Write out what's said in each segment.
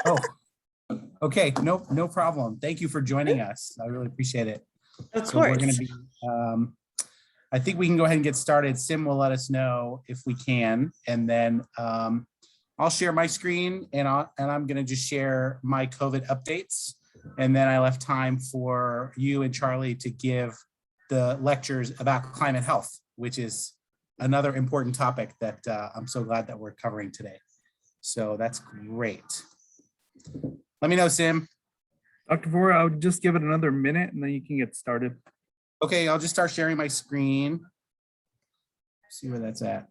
Oh, okay. No problem. Thank you for joining us. I really appreciate it. Of So we're course. going to be, I think we can go ahead and get started. Sim will let us know if we can, and then I'll share my screen and I'm going to just share my COVID updates. And then I left time for you and Charlie to give the lectures about climate health, which is another important topic that I'm so glad that we're covering today. So that's great. Let me know, Sim. Dr. Vohra, I would just give it another minute and then you can get started. Okay, I'll just start sharing my screen. See where that's at.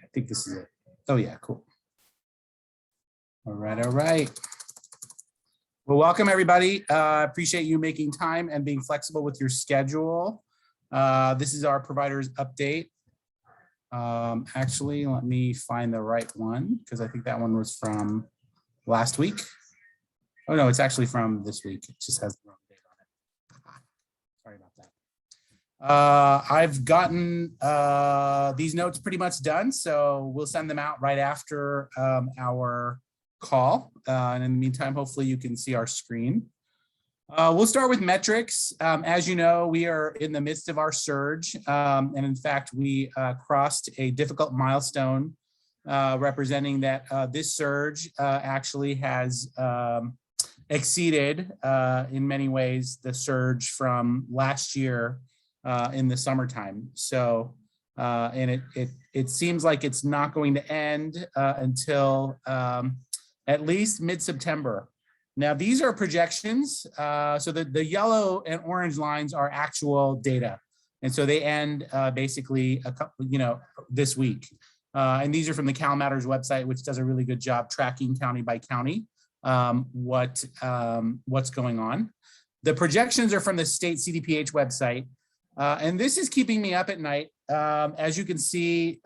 I think this is it. Oh yeah, cool. All right. Well, welcome everybody. Appreciate you making time and being flexible with your schedule. This is our providers update. Actually, let me find the right one because I think that one was from last week. Oh no, it's actually from this week. It just has the wrong date on it. Sorry about that. I've gotten these notes pretty much done, so we'll send them out right after our call. And in the meantime, hopefully you can see our screen. We'll start with metrics. As you know, we are in the midst of our surge. And in fact, we crossed a difficult milestone representing that this surge actually has exceeded in many ways the surge from last year in the summertime. So, and it seems like it's not going to end until at least mid-September. Now, these are projections. So the yellow and orange lines are actual data. And so they end basically this week. And these are from the Cal Matters website, which does a really good job tracking county by county what's going on. The projections are from the state CDPH website. And this is keeping me up at night. As you can see,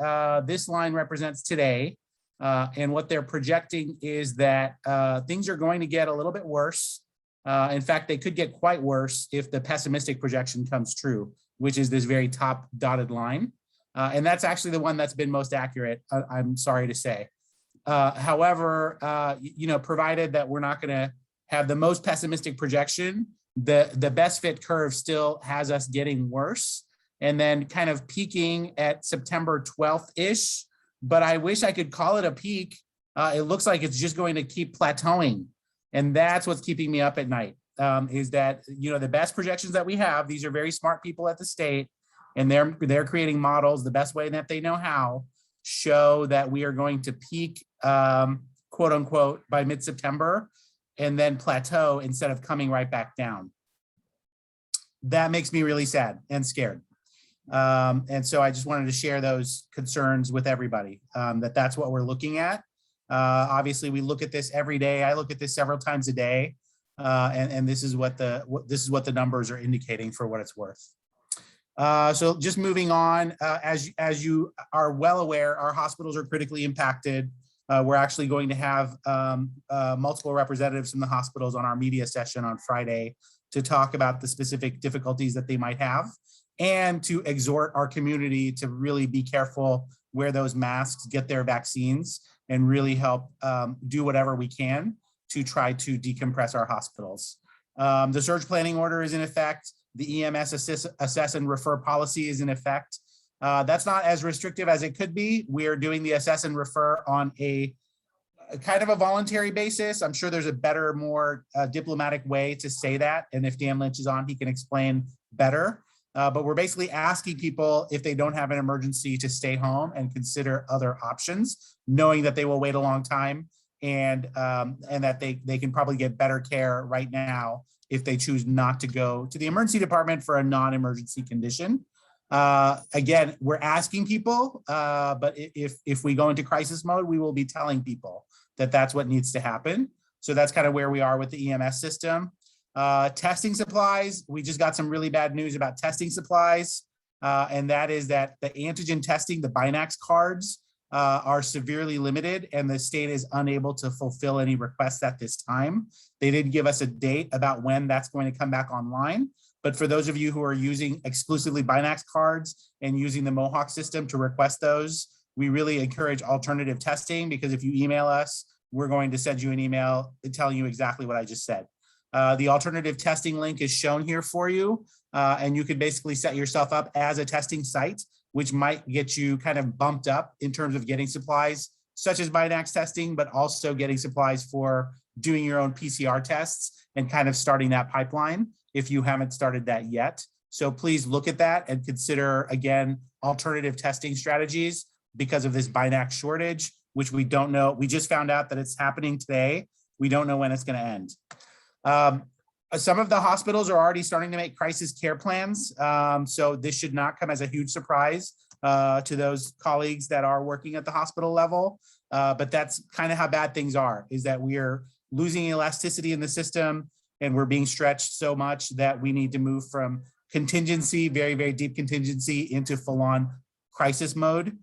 this line represents today. And what they're projecting is that things are going to get a little bit worse. In fact, they could get quite worse if the pessimistic projection comes true, which is this very top dotted line. And that's actually the one that's been most accurate, I'm sorry to say. However, provided that we're not going to have the most pessimistic projection, the best fit curve still has us getting worse and then kind of peaking at September 12th-ish. But I wish I could call it a peak. It looks like it's just going to keep plateauing. And that's what's keeping me up at night, is that, the best projections that we have, these are very smart people at the state, and they're creating models the best way that they know how, show that we are going to peak, quote unquote, by mid-September, and then plateau instead of coming right back down. That makes me really sad and scared. And so I just wanted to share those concerns with everybody, that's what we're looking at. Obviously, we look at this every day. I look at this several times a day, and this is what the numbers are indicating for what it's worth. So just moving on, as you are well aware, our hospitals are critically impacted. We're actually going to have multiple representatives from the hospitals on our media session on Friday to talk about the specific difficulties that they might have, and to exhort our community to really be careful, wear those masks, get their vaccines, and really help do whatever we can to try to decompress our hospitals. The surge planning order is in effect. The EMS assess and refer policy is in effect. That's not as restrictive as it could be. We are doing the assess and refer on a kind of a voluntary basis. I'm sure there's a better, more diplomatic way to say that. And if Dan Lynch is on, he can explain better. But we're basically asking people, if they don't have an emergency, to stay home and consider other options, knowing that they will wait a long time and that they can probably get better care right now if they choose not to go to the emergency department for a non-emergency condition. Again, we're asking people, but if we go into crisis mode, we will be telling people that that's what needs to happen. So that's kind of where we are with the EMS system. Testing supplies, we just got some really bad news about testing supplies. And that is that the antigen testing, the Binax cards, are severely limited, and the state is unable to fulfill any requests at this time. They did give us a date about when that's going to come back online. But for those of you who are using exclusively Binax cards and using the Mohawk system to request those, we really encourage alternative testing, because if you email us, we're going to send you an email telling you exactly what I just said. The alternative testing link is shown here for you, and you could basically set yourself up as a testing site, which might get you kind of bumped up in terms of getting supplies, such as Binax testing, but also getting supplies for doing your own PCR tests and kind of starting that pipeline if you haven't started that yet. So please look at that and consider, again, alternative testing strategies because of this Binax shortage, which we don't know. We just found out that it's happening today. We don't know when it's going to end. Some of the hospitals are already starting to make crisis care plans. So this should not come as a huge surprise to those colleagues that are working at the hospital level. But that's kind of how bad things are, is that we are losing elasticity in the system and we're being stretched so much that we need to move from contingency, very, very deep contingency, into full-on crisis mode,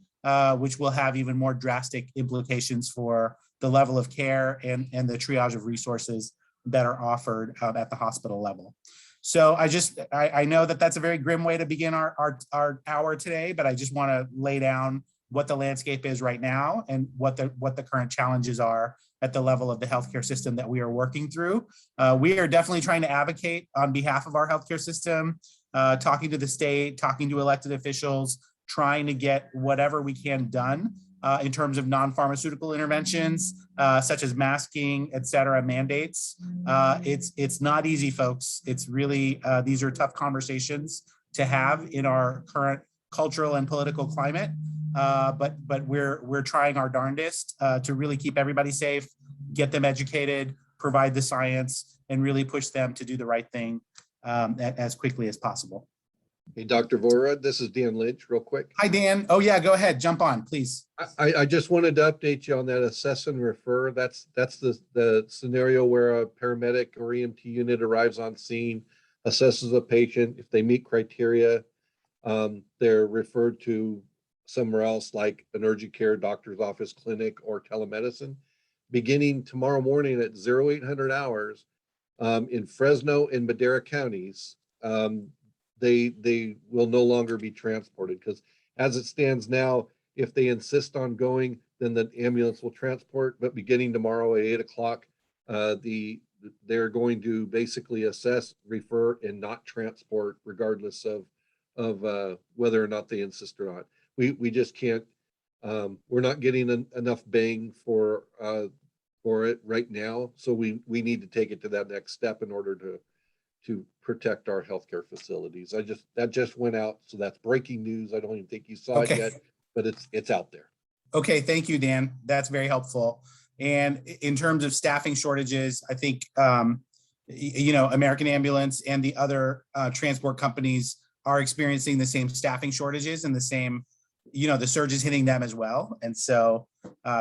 which will have even more drastic implications for the level of care and the triage of resources that are offered at the hospital level. So I know that that's a very grim way to begin our hour today, but I just want to lay down what the landscape is right now and what the current challenges are at the level of the healthcare system that we are working through. We are definitely trying to advocate on behalf of our healthcare system, talking to the state, talking to elected officials, trying to get whatever we can done in terms of non-pharmaceutical interventions, such as masking, et cetera, mandates. It's not easy, folks. It's really, these are tough conversations to have in our current cultural and political climate. But we're trying our darndest to really keep everybody safe, get them educated, provide the science, and really push them to do the right thing as quickly as possible. Hey, Dr. Vohra, this is Dan Lynch, real quick. Hi, Dan. Oh yeah, go ahead, jump on, please. I just wanted to update you on that assess and refer. That's the scenario where a paramedic or EMT unit arrives on scene, assesses a patient. If they meet criteria, they're referred to somewhere else, like an urgent care, doctor's office, clinic, or telemedicine. Beginning tomorrow morning at 0800 hours in Fresno and Madera counties, they will no longer be transported, because as it stands now, if they insist on going, then the ambulance will transport. But beginning tomorrow at 8 o'clock, they're going to basically assess, refer, and not transport, regardless of whether or not they insist or not. We just can't. We're not getting enough bang for it right now, so we need to take it to that next step in order to protect our healthcare facilities. That just went out, so that's breaking news. I don't even think you saw it yet, but it's out there. Okay, thank you, Dan. That's very helpful. And in terms of staffing shortages, I think American Ambulance and the other transport companies are experiencing the same staffing shortages and the same, the surge is hitting them as well. And so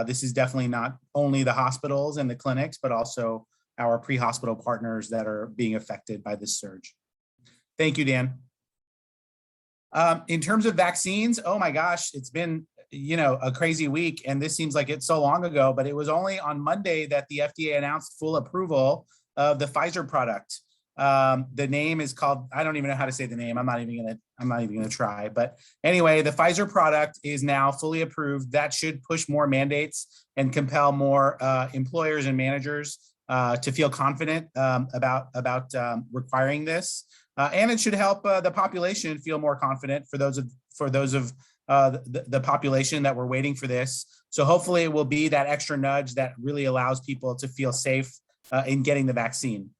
this is definitely not only the hospitals and the clinics, but also our pre-hospital partners that are being affected by this surge. Thank you, Dan. In terms of vaccines, oh my gosh, it's been, a crazy week, and this seems like it's so long ago, but it was only on Monday that the FDA announced full approval of the Pfizer product. The name is called, I don't even know how to say the name. I'm not even gonna try. But anyway, the Pfizer product is now fully approved. That should push more mandates and compel more employers and managers to feel confident about requiring this, and it should help the population feel more confident for those of the population that were waiting for this. So hopefully it will be that extra nudge that really allows people to feel safe in getting the vaccine.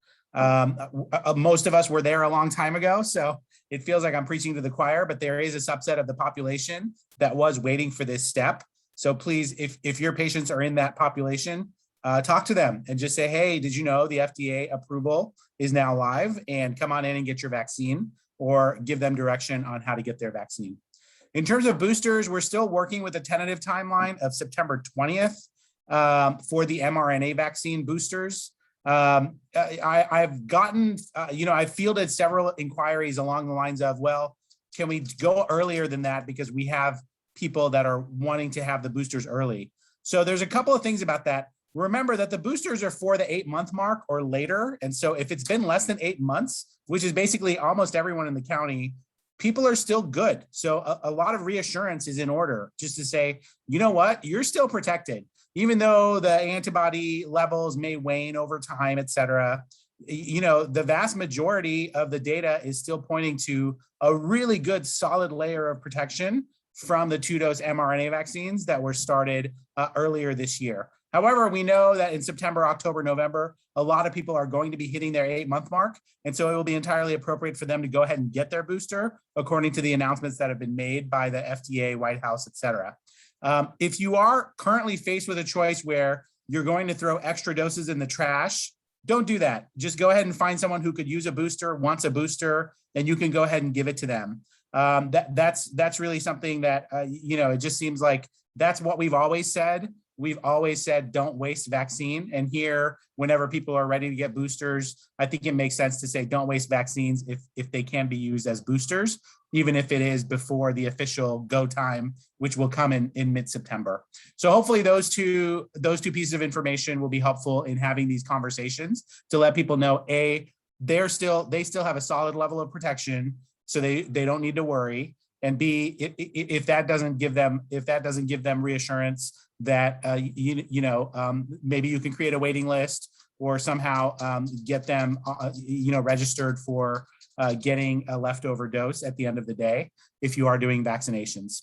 Most of us were there a long time ago, so it feels like I'm preaching to the choir, but there is a subset of the population that was waiting for this step. So please, if your patients are in that population, talk to them and just say, hey, did you know the FDA approval is now live, and come on in and get your vaccine, or give them direction on how to get their vaccine. In terms of boosters, we're still working with a tentative timeline of September 20th for the mRNA vaccine boosters. I've gotten, I've fielded several inquiries along the lines of, well, can we go earlier than that, because we have people that are wanting to have the boosters early. So there's a couple of things about that. Remember that the boosters are for the 8-month mark or later. And so if it's been less than 8 months, which is basically almost everyone in the county, people are still good. So a lot of reassurance is in order, just to say, you know what, you're still protected. Even though the antibody levels may wane over time, et cetera, you know, the vast majority of the data is still pointing to a really good solid layer of protection from the 2-dose mRNA vaccines that were started earlier this year. However, we know that in September, October, November, a lot of people are going to be hitting their 8-month mark. And so it will be entirely appropriate for them to go ahead and get their booster, according to the announcements that have been made by the FDA, White House, et cetera. If you are currently faced with a choice where you're going to throw extra doses in the trash, don't do that. Just go ahead and find someone who could use a booster, wants a booster, and you can go ahead and give it to them. That's really something that, you know, it just seems like that's what we've always said. We've always said, don't waste vaccine. And here, whenever people are ready to get boosters, I think it makes sense to say, don't waste vaccines if they can be used as boosters, even if it is before the official go time, which will come in mid-September. So hopefully those two pieces of information will be helpful in having these conversations to let people know, A, they still have a solid level of protection, so they don't need to worry. And B, if that doesn't give them reassurance that maybe you can create a waiting list or somehow get them registered for getting a leftover dose at the end of the day if you are doing vaccinations.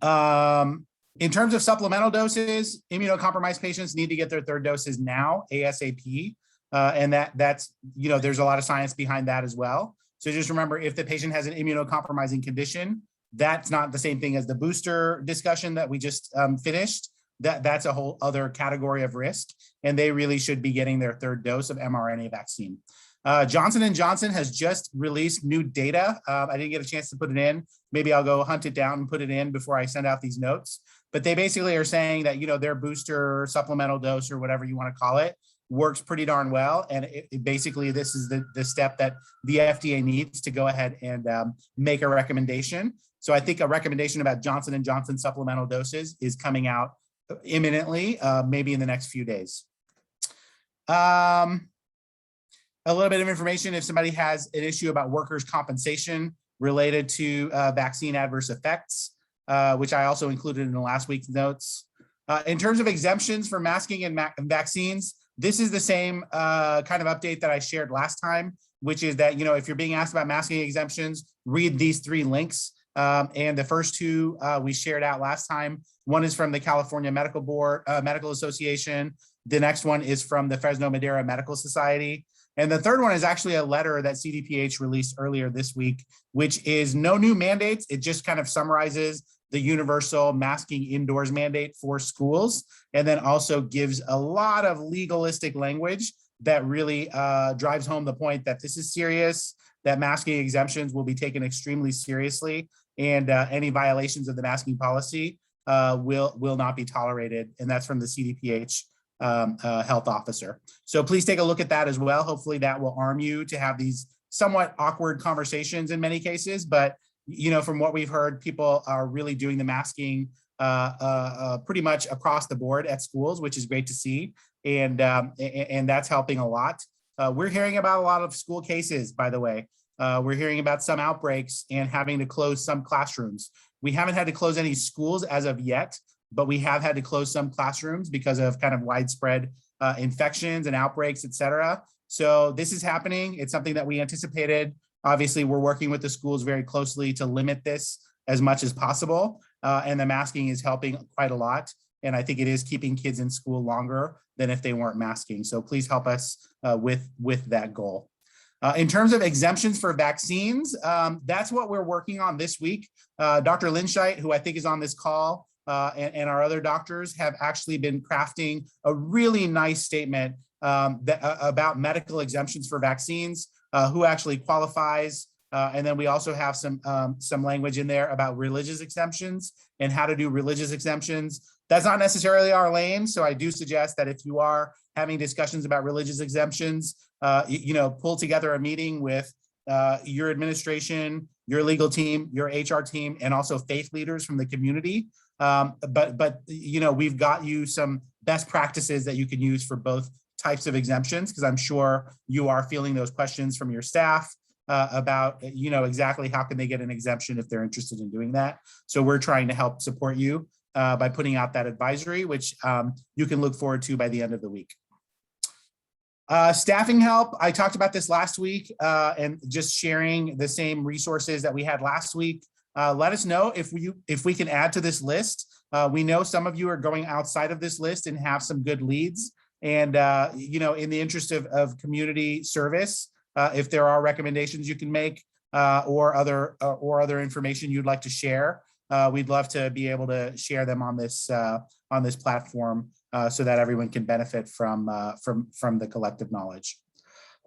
In terms of supplemental doses, immunocompromised patients need to get their 3rd doses now, ASAP, and that's there's a lot of science behind that as well. So just remember, if the patient has an immunocompromising condition, that's not the same thing as the booster discussion that we just finished. That's a whole other category of risk, and they really should be getting their 3rd dose of mRNA vaccine. Johnson & Johnson has just released new data. I didn't get a chance to put it in. Maybe I'll go hunt it down and put it in before I send out these notes. But they basically are saying that, their booster supplemental dose, or whatever you want to call it, works pretty darn well. And basically this is the step that the FDA needs to go ahead and make a recommendation. So I think a recommendation about Johnson & Johnson supplemental doses is coming out imminently, maybe in the next few days. A little bit of information if somebody has an issue about workers' compensation related to vaccine adverse effects, which I also included in the last week's notes. In terms of exemptions for masking and vaccines, this is the same kind of update that I shared last time, which is that, if you're being asked about masking exemptions, read these 3 links. And the first 2 we shared out last time. One is from the California Medical Association. The next one is from the Fresno Madera Medical Society. And the third one is actually a letter that CDPH released earlier this week, which is no new mandates. It just kind of summarizes the universal masking indoors mandate for schools, and then also gives a lot of legalistic language that really drives home the point that this is serious, that masking exemptions will be taken extremely seriously, and any violations of the masking policy will not be tolerated. And that's from the CDPH health officer. So please take a look at that as well. Hopefully that will arm you to have these somewhat awkward conversations in many cases, but from what we've heard, people are really doing the masking pretty much across the board at schools, which is great to see. And that's helping a lot. We're hearing about a lot of school cases, by the way. We're hearing about some outbreaks and having to close some classrooms. We haven't had to close any schools as of yet, but we have had to close some classrooms because of kind of widespread infections and outbreaks, et cetera. So this is happening. It's something that we anticipated. Obviously, we're working with the schools very closely to limit this as much as possible. And the masking is helping quite a lot. And I think it is keeping kids in school longer than if they weren't masking. So please help us with that goal. In terms of exemptions for vaccines, that's what we're working on this week. Dr. Linscheid, who I think is on this call, and our other doctors have actually been crafting a really nice statement about medical exemptions for vaccines, who actually qualifies. And then we also have some language in there about religious exemptions and how to do religious exemptions. That's not necessarily our lane. So I do suggest that if you are having discussions about religious exemptions, pull together a meeting with your administration, your legal team, your HR team, and also faith leaders from the community. But we've got you some best practices that you can use for both types of exemptions, because I'm sure you are feeling those questions from your staff about, exactly how can they get an exemption if they're interested in doing that. So we're trying to help support you by putting out that advisory, which you can look forward to by the end of the week. Staffing help, I talked about this last week and just sharing the same resources that we had last week. Let us know if we can add to this list. We know some of you are going outside of this list and have some good leads. And, in the interest of community service, if there are recommendations you can make or other information you'd like to share, we'd love to be able to share them on this platform so that everyone can benefit from the collective knowledge.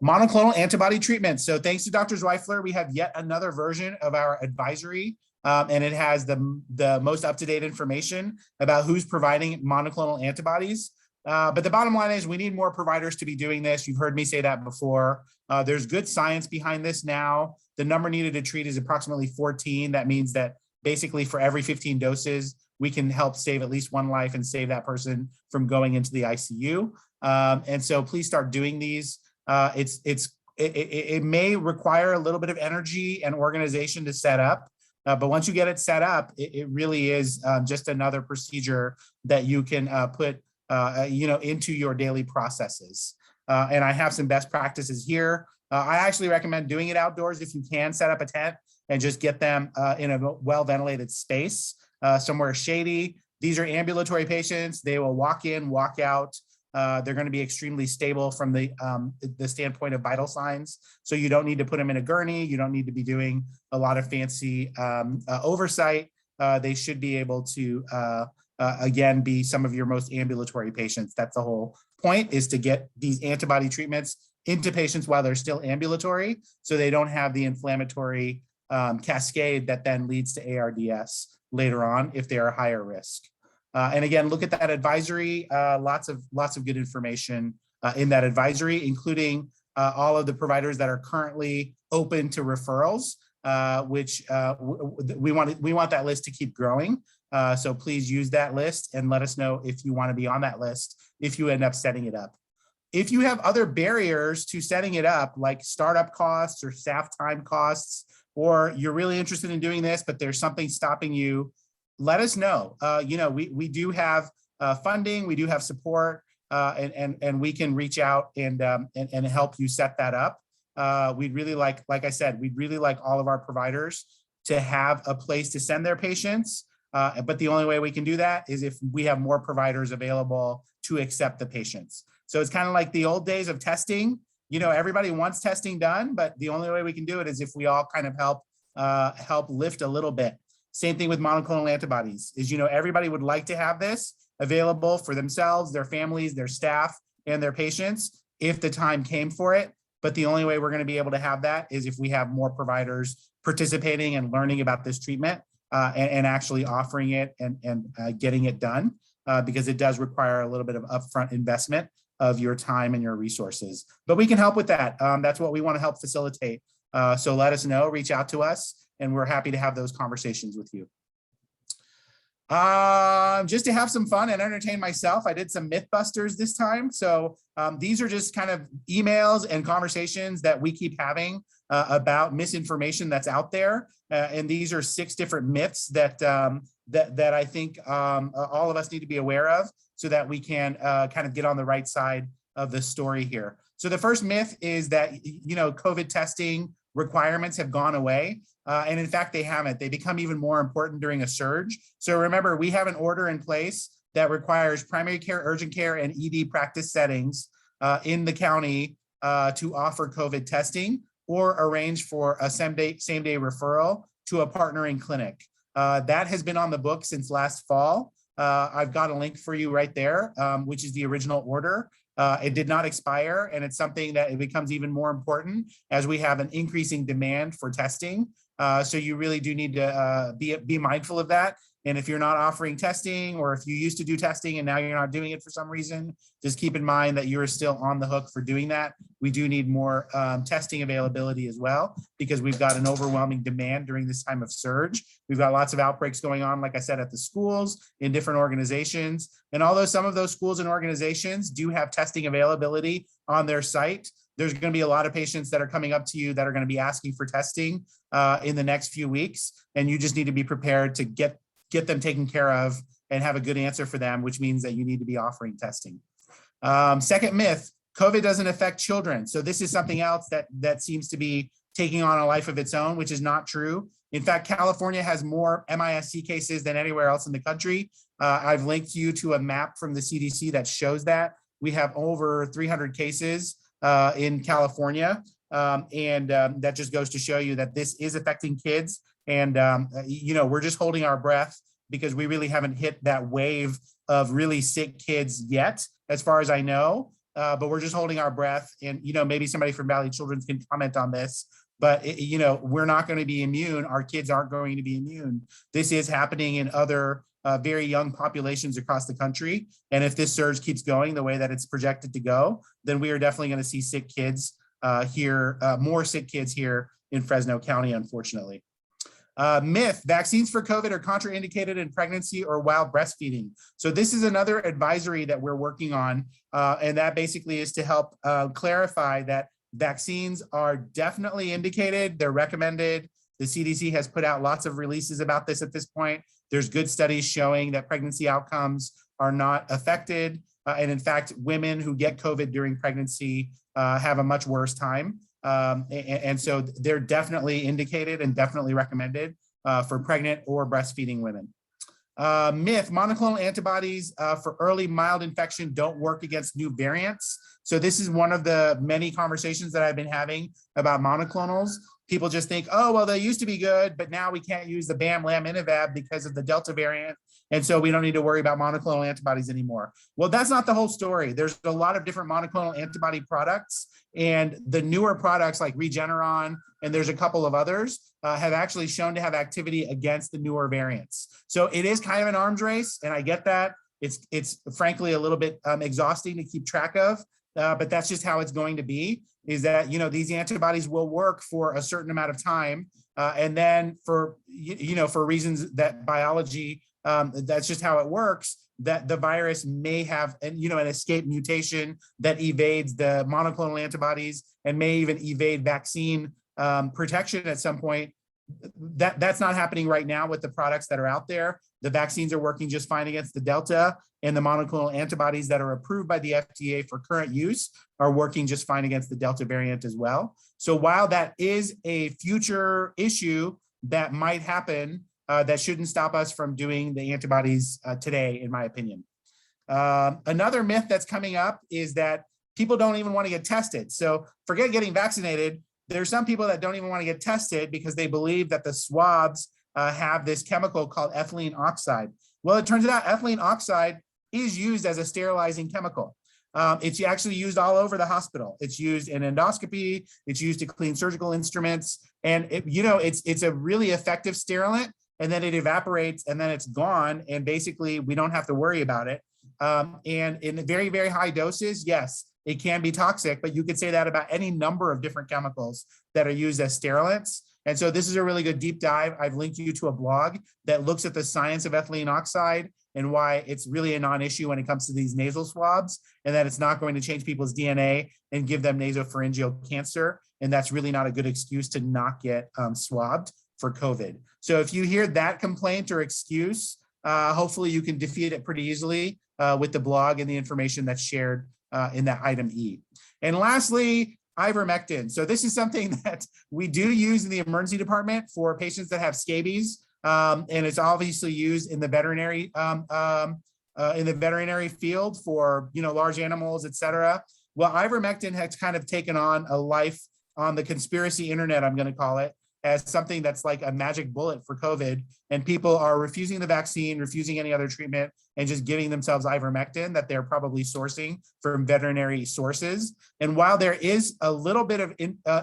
Monoclonal antibody treatment. So thanks to Dr. Zweifler, we have yet another version of our advisory, and it has the most up-to-date information about who's providing monoclonal antibodies. But the bottom line is we need more providers to be doing this. You've heard me say that before. There's good science behind this now. The number needed to treat is approximately 14. That means that basically for every 15 doses, we can help save at least one life and save that person from going into the ICU. And so please start doing these. It may require a little bit of energy and organization to set up, but once you get it set up, it really is just another procedure that you can put into your daily processes. And I have some best practices here. I actually recommend doing it outdoors if you can set up a tent and just get them in a well-ventilated space, somewhere shady. These are ambulatory patients. They will walk in, walk out. They're going to be extremely stable from the standpoint of vital signs. So you don't need to put them in a gurney. You don't need to be doing a lot of fancy oversight. They should be able to, again, be some of your most ambulatory patients. That's the whole point, is to get these antibody treatments into patients while they're still ambulatory, so they don't have the inflammatory cascade that then leads to ARDS later on if they are higher risk. And again, look at that advisory. Lots of good information in that advisory, including all of the providers that are currently open to referrals, which we want that list to keep growing. So please use that list and let us know if you want to be on that list if you end up setting it up. If you have other barriers to setting it up, like startup costs or staff time costs, or you're really interested in doing this, but there's something stopping you, let us know. We do have funding, we do have support, and we can reach out and help you set that up. We'd really like I said, we'd really like all of our providers to have a place to send their patients. But the only way we can do that is if we have more providers available to accept the patients. So it's kind of like the old days of testing. Everybody wants testing done, but the only way we can do it is if we all kind of help lift a little bit. Same thing with monoclonal antibodies is, everybody would like to have this available for themselves, their families, their staff, and their patients if the time came for it. But the only way we're going to be able to have that is if we have more providers participating and learning about this treatment and actually offering it and getting it done, because it does require a little bit of upfront investment of your time and your resources. But we can help with that. That's what we want to help facilitate. So let us know, reach out to us, and we're happy to have those conversations with you. Just to have some fun and entertain myself, I did some Mythbusters this time. So these are just kind of emails and conversations that we keep having about misinformation that's out there. And these are 6 different myths that I think all of us need to be aware of so that we can kind of get on the right side of the story here. So the first myth is that, COVID testing requirements have gone away. And in fact, they haven't. They become even more important during a surge. So remember, we have an order in place that requires primary care, urgent care, and ED practice settings in the county to offer COVID testing or arrange for a same-day referral to a partnering clinic. That has been on the book since last fall. I've got a link for you right there, which is the original order. It did not expire, and it's something that it becomes even more important as we have an increasing demand for testing. So you really do need to be mindful of that. And if you're not offering testing, or if you used to do testing and now you're not doing it for some reason, just keep in mind that you're still on the hook for doing that. We do need more testing availability as well, because we've got an overwhelming demand during this time of surge. We've got lots of outbreaks going on, like I said, at the schools, in different organizations. And although some of those schools and organizations do have testing availability on their site, there's going to be a lot of patients that are coming up to you that are going to be asking for testing in the next few weeks. And you just need to be prepared to get them taken care of and have a good answer for them, which means that you need to be offering testing. Second myth, COVID doesn't affect children. So this is something else that seems to be taking on a life of its own, which is not true. In fact, California has more MIS-C cases than anywhere else in the country. I've linked you to a map from the CDC that shows that. We have over 300 cases in California. That just goes to show you that this is affecting kids. And, we're just holding our breath because we really haven't hit that wave of really sick kids yet, as far as I know. But we're just holding our breath. And, maybe somebody from Valley Children's can comment on this. But, we're not going to be immune. Our kids aren't going to be immune. This is happening in other very young populations across the country. And if this surge keeps going the way that it's projected to go, then we are definitely going to see sick kids here, more sick kids here in Fresno County, unfortunately. Myth, vaccines for COVID are contraindicated in pregnancy or while breastfeeding. So this is another advisory that we're working on. And that basically is to help clarify that vaccines are definitely indicated. They're recommended. The CDC has put out lots of releases about this at this point. There's good studies showing that pregnancy outcomes are not affected. And in fact, women who get COVID during pregnancy have a much worse time. And so they're definitely indicated and definitely recommended for pregnant or breastfeeding women. Myth, monoclonal antibodies for early mild infection don't work against new variants. So this is one of the many conversations that I've been having about monoclonals. People just think, oh, well, they used to be good, but now we can't use the bamlanivimab because of the Delta variant. And so we don't need to worry about monoclonal antibodies anymore. Well, that's not the whole story. There's a lot of different monoclonal antibody products, and the newer products like Regeneron, and there's a couple of others, have actually shown to have activity against the newer variants. So it is kind of an arms race, and I get that. It's frankly a little bit exhausting to keep track of, but that's just how it's going to be, is that, these antibodies will work for a certain amount of time. And then for reasons that biology, that's just how it works, that the virus may have an escape mutation that evades the monoclonal antibodies and may even evade vaccine protection at some point. That's not happening right now with the products that are out there. The vaccines are working just fine against the Delta, and the monoclonal antibodies that are approved by the FDA for current use are working just fine against the Delta variant as well. So while that is a future issue that might happen, that shouldn't stop us from doing the antibodies today, in my opinion. Another myth that's coming up is that people don't even want to get tested. So forget getting vaccinated. There's some people that don't even want to get tested because they believe that the swabs have this chemical called ethylene oxide. Well, it turns out ethylene oxide is used as a sterilizing chemical. It's actually used all over the hospital. It's used in endoscopy. It's used to clean surgical instruments. And it's a really effective sterilant, and then it evaporates and then it's gone. And basically we don't have to worry about it. And in very, very high doses, yes, it can be toxic, but you could say that about any number of different chemicals that are used as sterilants. And so this is a really good deep dive. I've linked you to a blog that looks at the science of ethylene oxide and why it's really a non-issue when it comes to these nasal swabs, and that it's not going to change people's DNA and give them nasopharyngeal cancer. And that's really not a good excuse to not get swabbed for COVID. So if you hear that complaint or excuse, hopefully you can defeat it pretty easily with the blog and the information that's shared in that item E. And lastly, Ivermectin. So this is something that we do use in the emergency department for patients that have scabies, and it's obviously used in the veterinary field for large animals, et cetera. Well, Ivermectin has kind of taken on a life on the conspiracy internet, I'm going to call it, as something that's like a magic bullet for COVID, and people are refusing the vaccine, refusing any other treatment, and just giving themselves ivermectin that they're probably sourcing from veterinary sources. And while there is a little bit of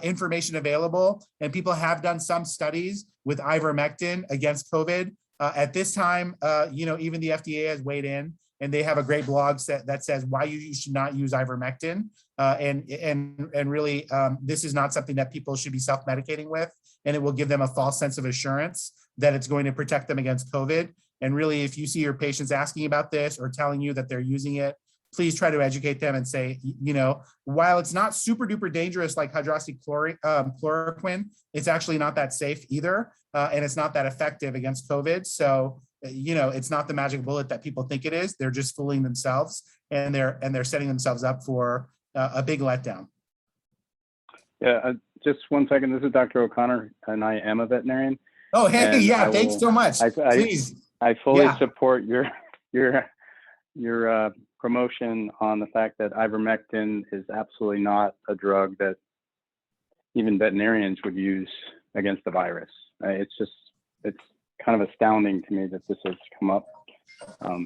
information available, and people have done some studies with ivermectin against COVID, at this time, even the FDA has weighed in, and they have a great blog that says why you should not use ivermectin. And really, this is not something that people should be self-medicating with, and it will give them a false sense of assurance that it's going to protect them against COVID. And really, if you see your patients asking about this or telling you that they're using it please try to educate them and say, you know, while it's not super duper dangerous like hydroxychloroquine, it's actually not that safe either. And it's not that effective against COVID. So, you know, it's not the magic bullet that people think it is. They're just fooling themselves, and they're setting themselves up for a big letdown. Yeah, just 1 second. This is Dr. O'Connor, and I am a veterinarian. Oh, hey, And yeah, thanks so much. Please. I fully Yeah. support your promotion on the fact that ivermectin is absolutely not a drug that even veterinarians would use against the virus. It's kind of astounding to me that this has come up.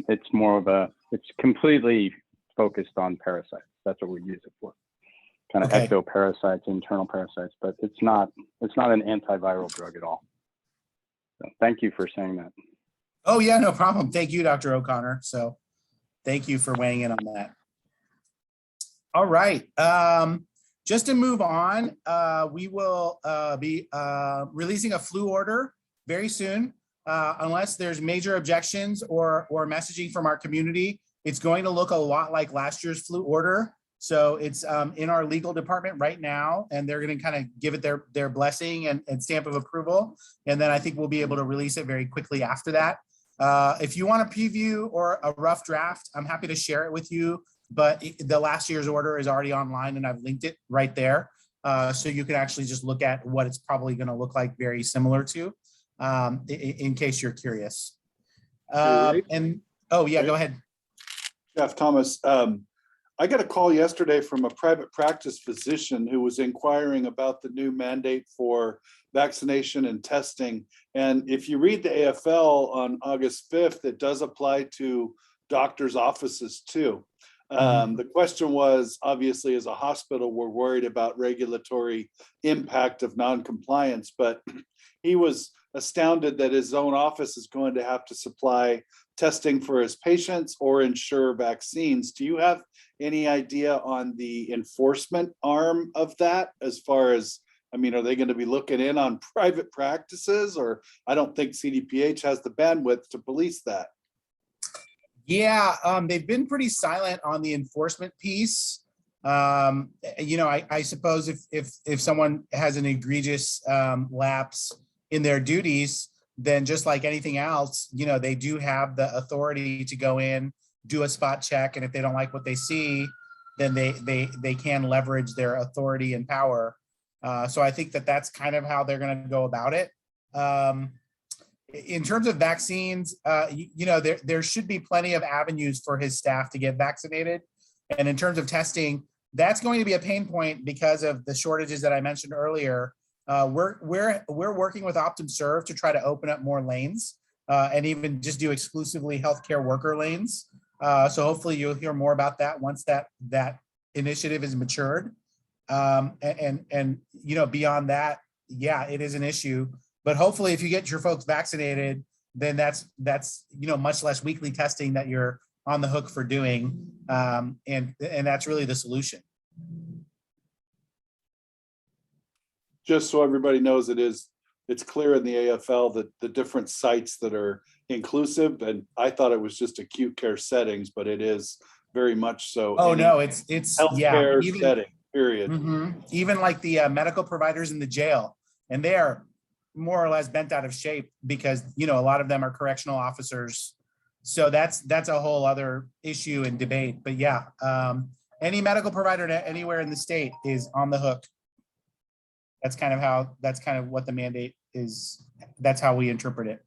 It's completely focused on parasites. That's what we use it for. Kind of Okay. ectoparasites, internal parasites, but it's not an antiviral drug at all. So thank you for saying that. Oh, yeah, no problem. Thank you, Dr. O'Connor. So thank you for weighing in on that. All right. Just to move on, we will be releasing a flu order very soon. Unless there's major objections or messaging from our community, it's going to look a lot like last year's flu order. So it's in our legal department right now, and they're going to kind of give it their blessing and stamp of approval. And then I think we'll be able to release it very quickly after that. If you want a preview or a rough draft, I'm happy to share it with you. But the last year's order is already online, and I've linked it right there. So you can actually just look at what it's probably going to look like, very similar to, in case you're curious. And oh yeah, go ahead. Jeff Thomas, I got a call yesterday from a private practice physician who was inquiring about the new mandate for vaccination and testing. And if you read the AFL on August 5th, it does apply to doctors' offices too. The question was, obviously, as a hospital, we're worried about regulatory impact of non-compliance, but he was astounded that his own office is going to have to supply testing for his patients or ensure vaccines. Do you have any idea on the enforcement arm of that, as far as, I mean, are they going to be looking in on private practices? Or I don't think CDPH has the bandwidth to police that. Yeah, they've been pretty silent on the enforcement piece. You know, I suppose if someone has an egregious lapse in their duties, then just like anything else, you know, they do have the authority to go in, do a spot check, and if they don't like what they see, then they can leverage their authority and power. So I think that's kind of how they're going to go about it. In terms of vaccines, you know, there should be plenty of avenues for his staff to get vaccinated. And in terms of testing, that's going to be a pain point because of the shortages that I mentioned earlier. We're working with OptumServe to try to open up more lanes and even just do exclusively healthcare worker lanes. So hopefully you'll hear more about that once that initiative is matured. And you know, beyond that, yeah, it is an issue. But hopefully, if you get your folks vaccinated, then that's you know, much less weekly testing that you're on the hook for doing, and that's really the solution. Just so everybody knows, it's clear in the AFL that the different sites that are inclusive, and I thought it was just acute care settings, but it is very much so. Oh no, it's healthcare setting, period. Even like the medical providers in the jail, and they are more or less bent out of shape because, you know, a lot of them are correctional officers. So that's a whole other issue and debate. But yeah, any medical provider anywhere in the state is on the hook. That's kind of what the mandate is. That's how we interpret it.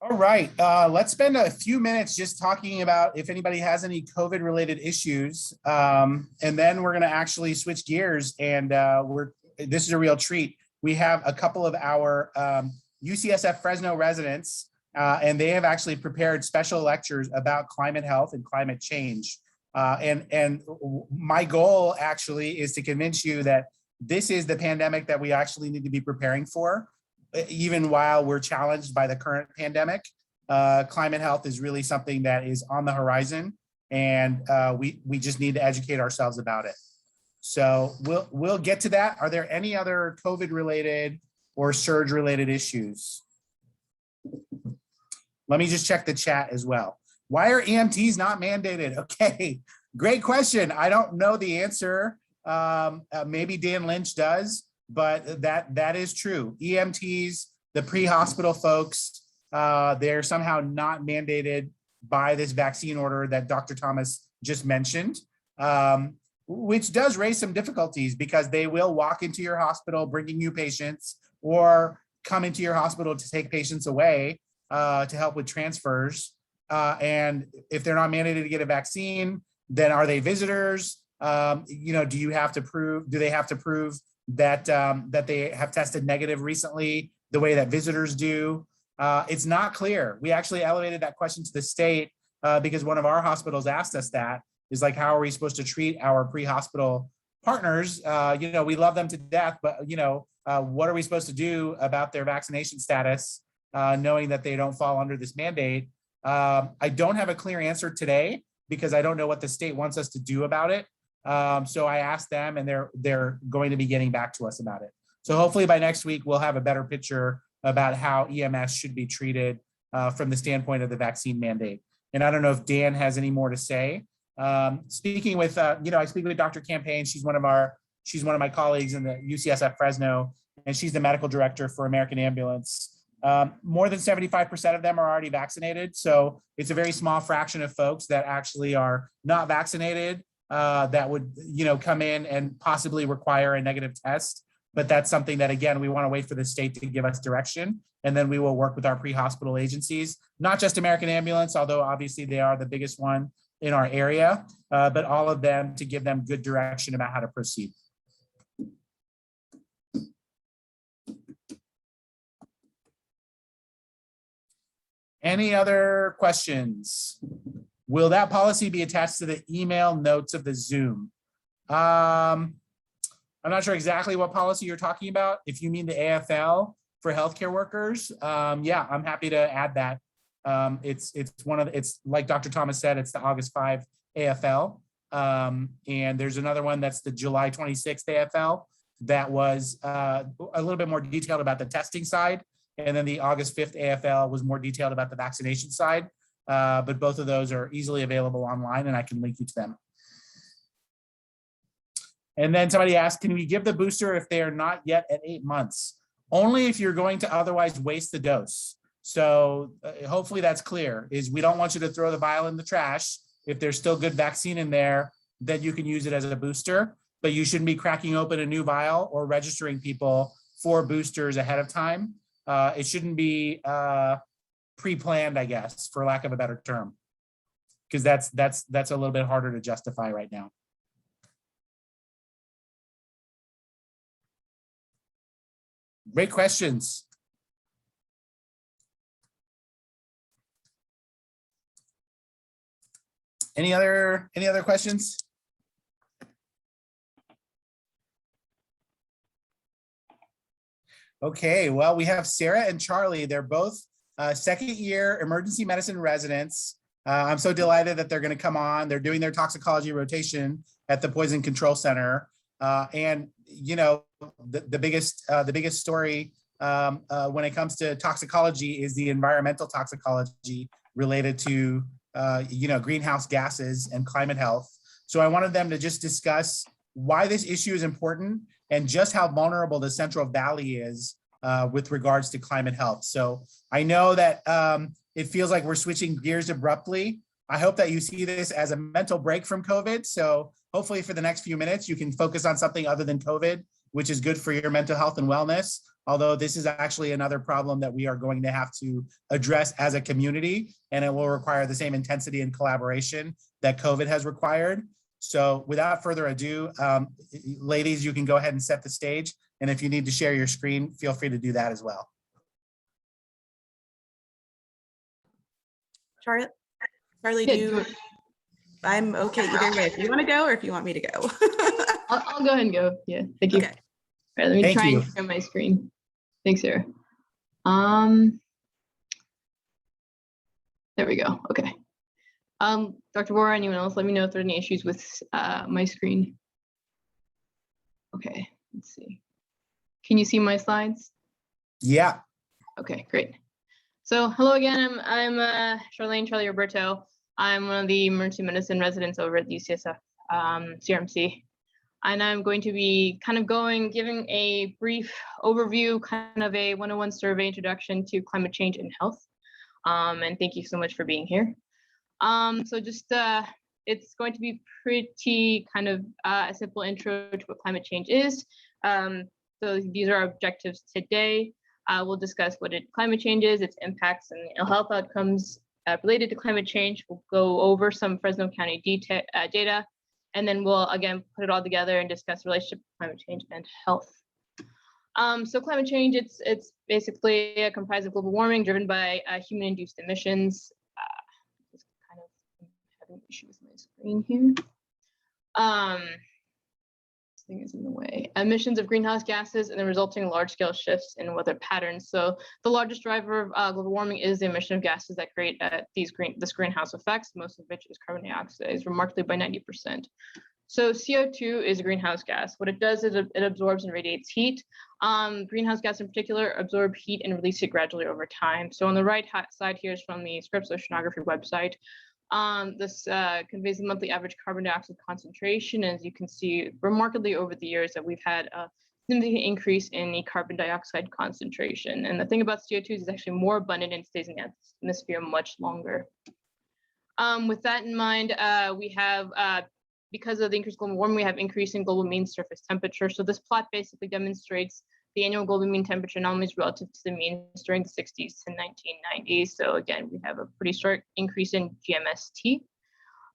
All right, let's spend a few minutes just talking about if anybody has any COVID related issues. And then we're gonna actually switch gears, and this is a real treat. We have a couple of our UCSF Fresno residents, and they have actually prepared special lectures about climate health and climate change. And my goal actually is to convince you that this is the pandemic that we actually need to be preparing for. Even while we're challenged by the current pandemic, climate health is really something that is on the horizon, and we just need to educate ourselves about it. So we'll get to that. Are there any other COVID related or surge related issues? Let me just check the chat as well. Why are EMTs not mandated? Okay, great question. I don't know the answer. Maybe Dan Lynch does, but that is true. EMTs, the pre-hospital folks, they're somehow not mandated by this vaccine order that Dr. Thomas just mentioned, which does raise some difficulties because they will walk into your hospital bringing you patients or come into your hospital to take patients away to help with transfers. And if they're not mandated to get a vaccine, then are they visitors? Do they have to prove that that they have tested negative recently the way that visitors do? It's not clear. We actually elevated that question to the state because one of our hospitals asked us that, is like, how are we supposed to treat our pre-hospital partners? We love them to death, but what are we supposed to do about their vaccination status, knowing that they don't fall under this mandate? I don't have a clear answer today because I don't know what the state wants us to do about it. So I asked them and they're going to be getting back to us about it. So hopefully by next week, we'll have a better picture about how EMS should be treated from the standpoint of the vaccine mandate. And I don't know if Dan has any more to say. Speaking with, I speak with Dr. Campaign. She's one of my colleagues in the UCSF Fresno, and she's the medical director for American Ambulance. More than 75% of them are already vaccinated. So it's a very small fraction of folks that actually are not vaccinated that would, come in and possibly require a negative test. But that's something that, again, we want to wait for the state to give us direction. And then we will work with our pre-hospital agencies, not just American Ambulance, although obviously they are the biggest one in our area, but all of them to give them good direction about how to proceed. Any other questions? Will that policy be attached to the email notes of the Zoom? I'm not sure exactly what policy you're talking about. If you mean the AFL for healthcare workers, yeah, I'm happy to add that. It's like Dr. Thomas said, it's the August 5 AFL. And there's another one that's the July 26th AFL that was a little bit more detailed about the testing side. And then the August 5th AFL was more detailed about the vaccination side. But both of those are easily available online and I can link you to them. And then somebody asked, can we give the booster if they are not yet at 8 months? Only if you're going to otherwise waste the dose. So hopefully that's clear, is we don't want you to throw the vial in the trash. If there's still good vaccine in there, then you can use it as a booster, but you shouldn't be cracking open a new vial or registering people for boosters ahead of time. It shouldn't be pre-planned, I guess, for lack of a better term, because that's a little bit harder to justify right now. Great questions. Any other questions? Okay, well, we have Sarah and Charlie. They're both second year emergency medicine residents. I'm so delighted that they're going to come on. They're doing their toxicology rotation at the Poison Control Center. And the biggest story when it comes to toxicology is the environmental toxicology related to greenhouse gases and climate health. So I wanted them to just discuss why this issue is important and just how vulnerable the Central Valley is with regards to climate health. So I know that it feels like we're switching gears abruptly. I hope that you see this as a mental break from COVID. So hopefully for the next few minutes, you can focus on something other than COVID, which is good for your mental health and wellness. Although this is actually another problem that we are going to have to address as a community, and it will require the same intensity and collaboration that COVID has required. So without further ado, ladies, you can go ahead and set the stage. And if you need to share your screen, feel free to do that as well. Charlie, I'm okay either way. If you want to go or if you want me to go. I'll go ahead and go. Yeah, thank you. Okay. All right, let me Thank try you. and share my screen. Thanks, Sarah. There we go. Okay. Dr. Vohra, anyone else, let me know if there are any issues with my screen. Okay, let's see. Can you see my slides? Yeah. Okay, great. So hello again, I'm Charlie Roberto. I'm one of the emergency medicine residents over at the UCSF CRMC. And I'm going to be giving a brief overview, kind of a 101 survey introduction to climate change and health. And thank you so much for being here. It's going to be pretty kind of a simple intro to what climate change is. So these are our objectives today. We'll discuss what climate change is, its impacts and ill health outcomes related to climate change. We'll go over some Fresno County data, and then we'll again put it all together and discuss the relationship to climate change and health. So climate change, it's basically comprised of global warming driven by human-induced emissions. Just kind of having issues with my screen here. This thing is in the way. Emissions of greenhouse gases and the resulting large-scale shifts in weather patterns. So the largest driver of global warming is the emission of gases that create this greenhouse effects, most of which is carbon dioxide, remarkably by 90%. So CO2 is a greenhouse gas. What it does is it absorbs and radiates heat. Greenhouse gas in particular absorb heat and release it gradually over time. So on the right side here is from the Scripps Oceanography website. This conveys the monthly average carbon dioxide concentration. As you can see, remarkably over the years that we've had a significant increase in the carbon dioxide concentration. And the thing about CO2 is it's actually more abundant and stays in the atmosphere much longer. With that in mind, we have, because of the increased global warming, we have increasing global mean surface temperature. So this plot basically demonstrates the annual global mean temperature anomalies relative to the means during the 60s to 1990s. So again, we have a pretty stark increase in GMST.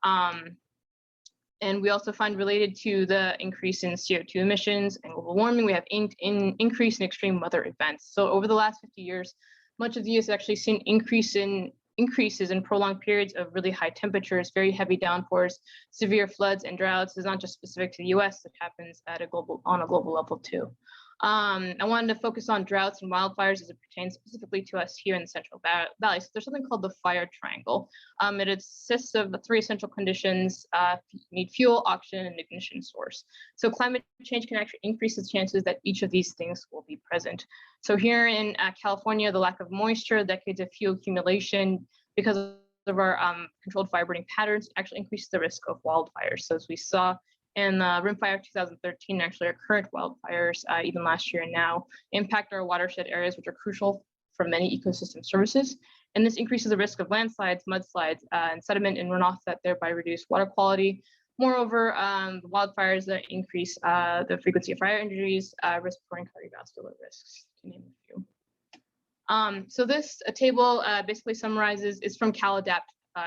And we also find related to the increase in CO2 emissions and global warming, we have increase in extreme weather events. So over the last 50 years, much of the US has actually seen increases in prolonged periods of really high temperatures, very heavy downpours, severe floods and droughts. Is not just specific to the US, it happens at on a global level too. I wanted to focus on droughts and wildfires as it pertains specifically to us here in the Central Valley. So there's something called the fire triangle. It consists of the three essential conditions: you need fuel, oxygen, and ignition source. So climate change can actually increase the chances that each of these things will be present. So here in California, the lack of moisture, decades of fuel accumulation because of our controlled fire burning patterns actually increases the risk of wildfires. So as we saw in Rimfire of 2013, actually our current wildfires, even last year and now, impact our watershed areas, which are crucial for many ecosystem services. And this increases the risk of landslides, mudslides, and sediment and runoff that thereby reduce water quality. Moreover, the wildfires that increase the frequency of fire injuries, respiratory and cardiovascular risks, to name a few. So this table basically summarizes, is from CalAdapt,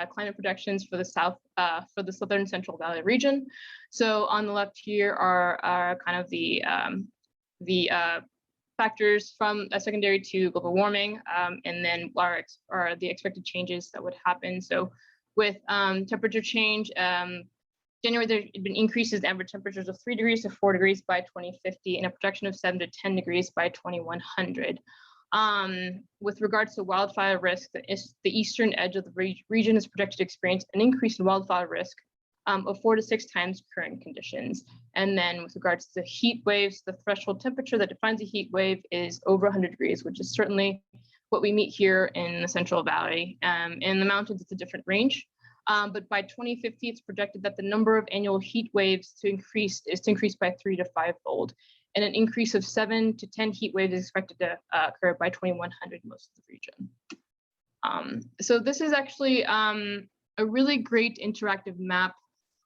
climate projections for the Southern Central Valley region. So on the left here are kind of the factors from secondary to global warming, and then are the expected changes that would happen. So with temperature change, January there had been increases in average temperatures of 3 degrees to 4 degrees by 2050, and a projection of 7 to 10 degrees by 2100. With regards to wildfire risk, the eastern edge of the region is projected to experience an increase in wildfire risk of 4 to 6 times current conditions. And then with regards to heat waves, the threshold temperature that defines a heat wave is over 100 degrees, which is certainly what we meet here in the Central Valley. In the mountains, it's a different range. But by 2050, it's projected that the number of annual heat waves to increase by 3 to 5-fold. And an increase of 7 to 10 heat waves is expected to occur by 2100 in most of the region. So this is actually a really great interactive map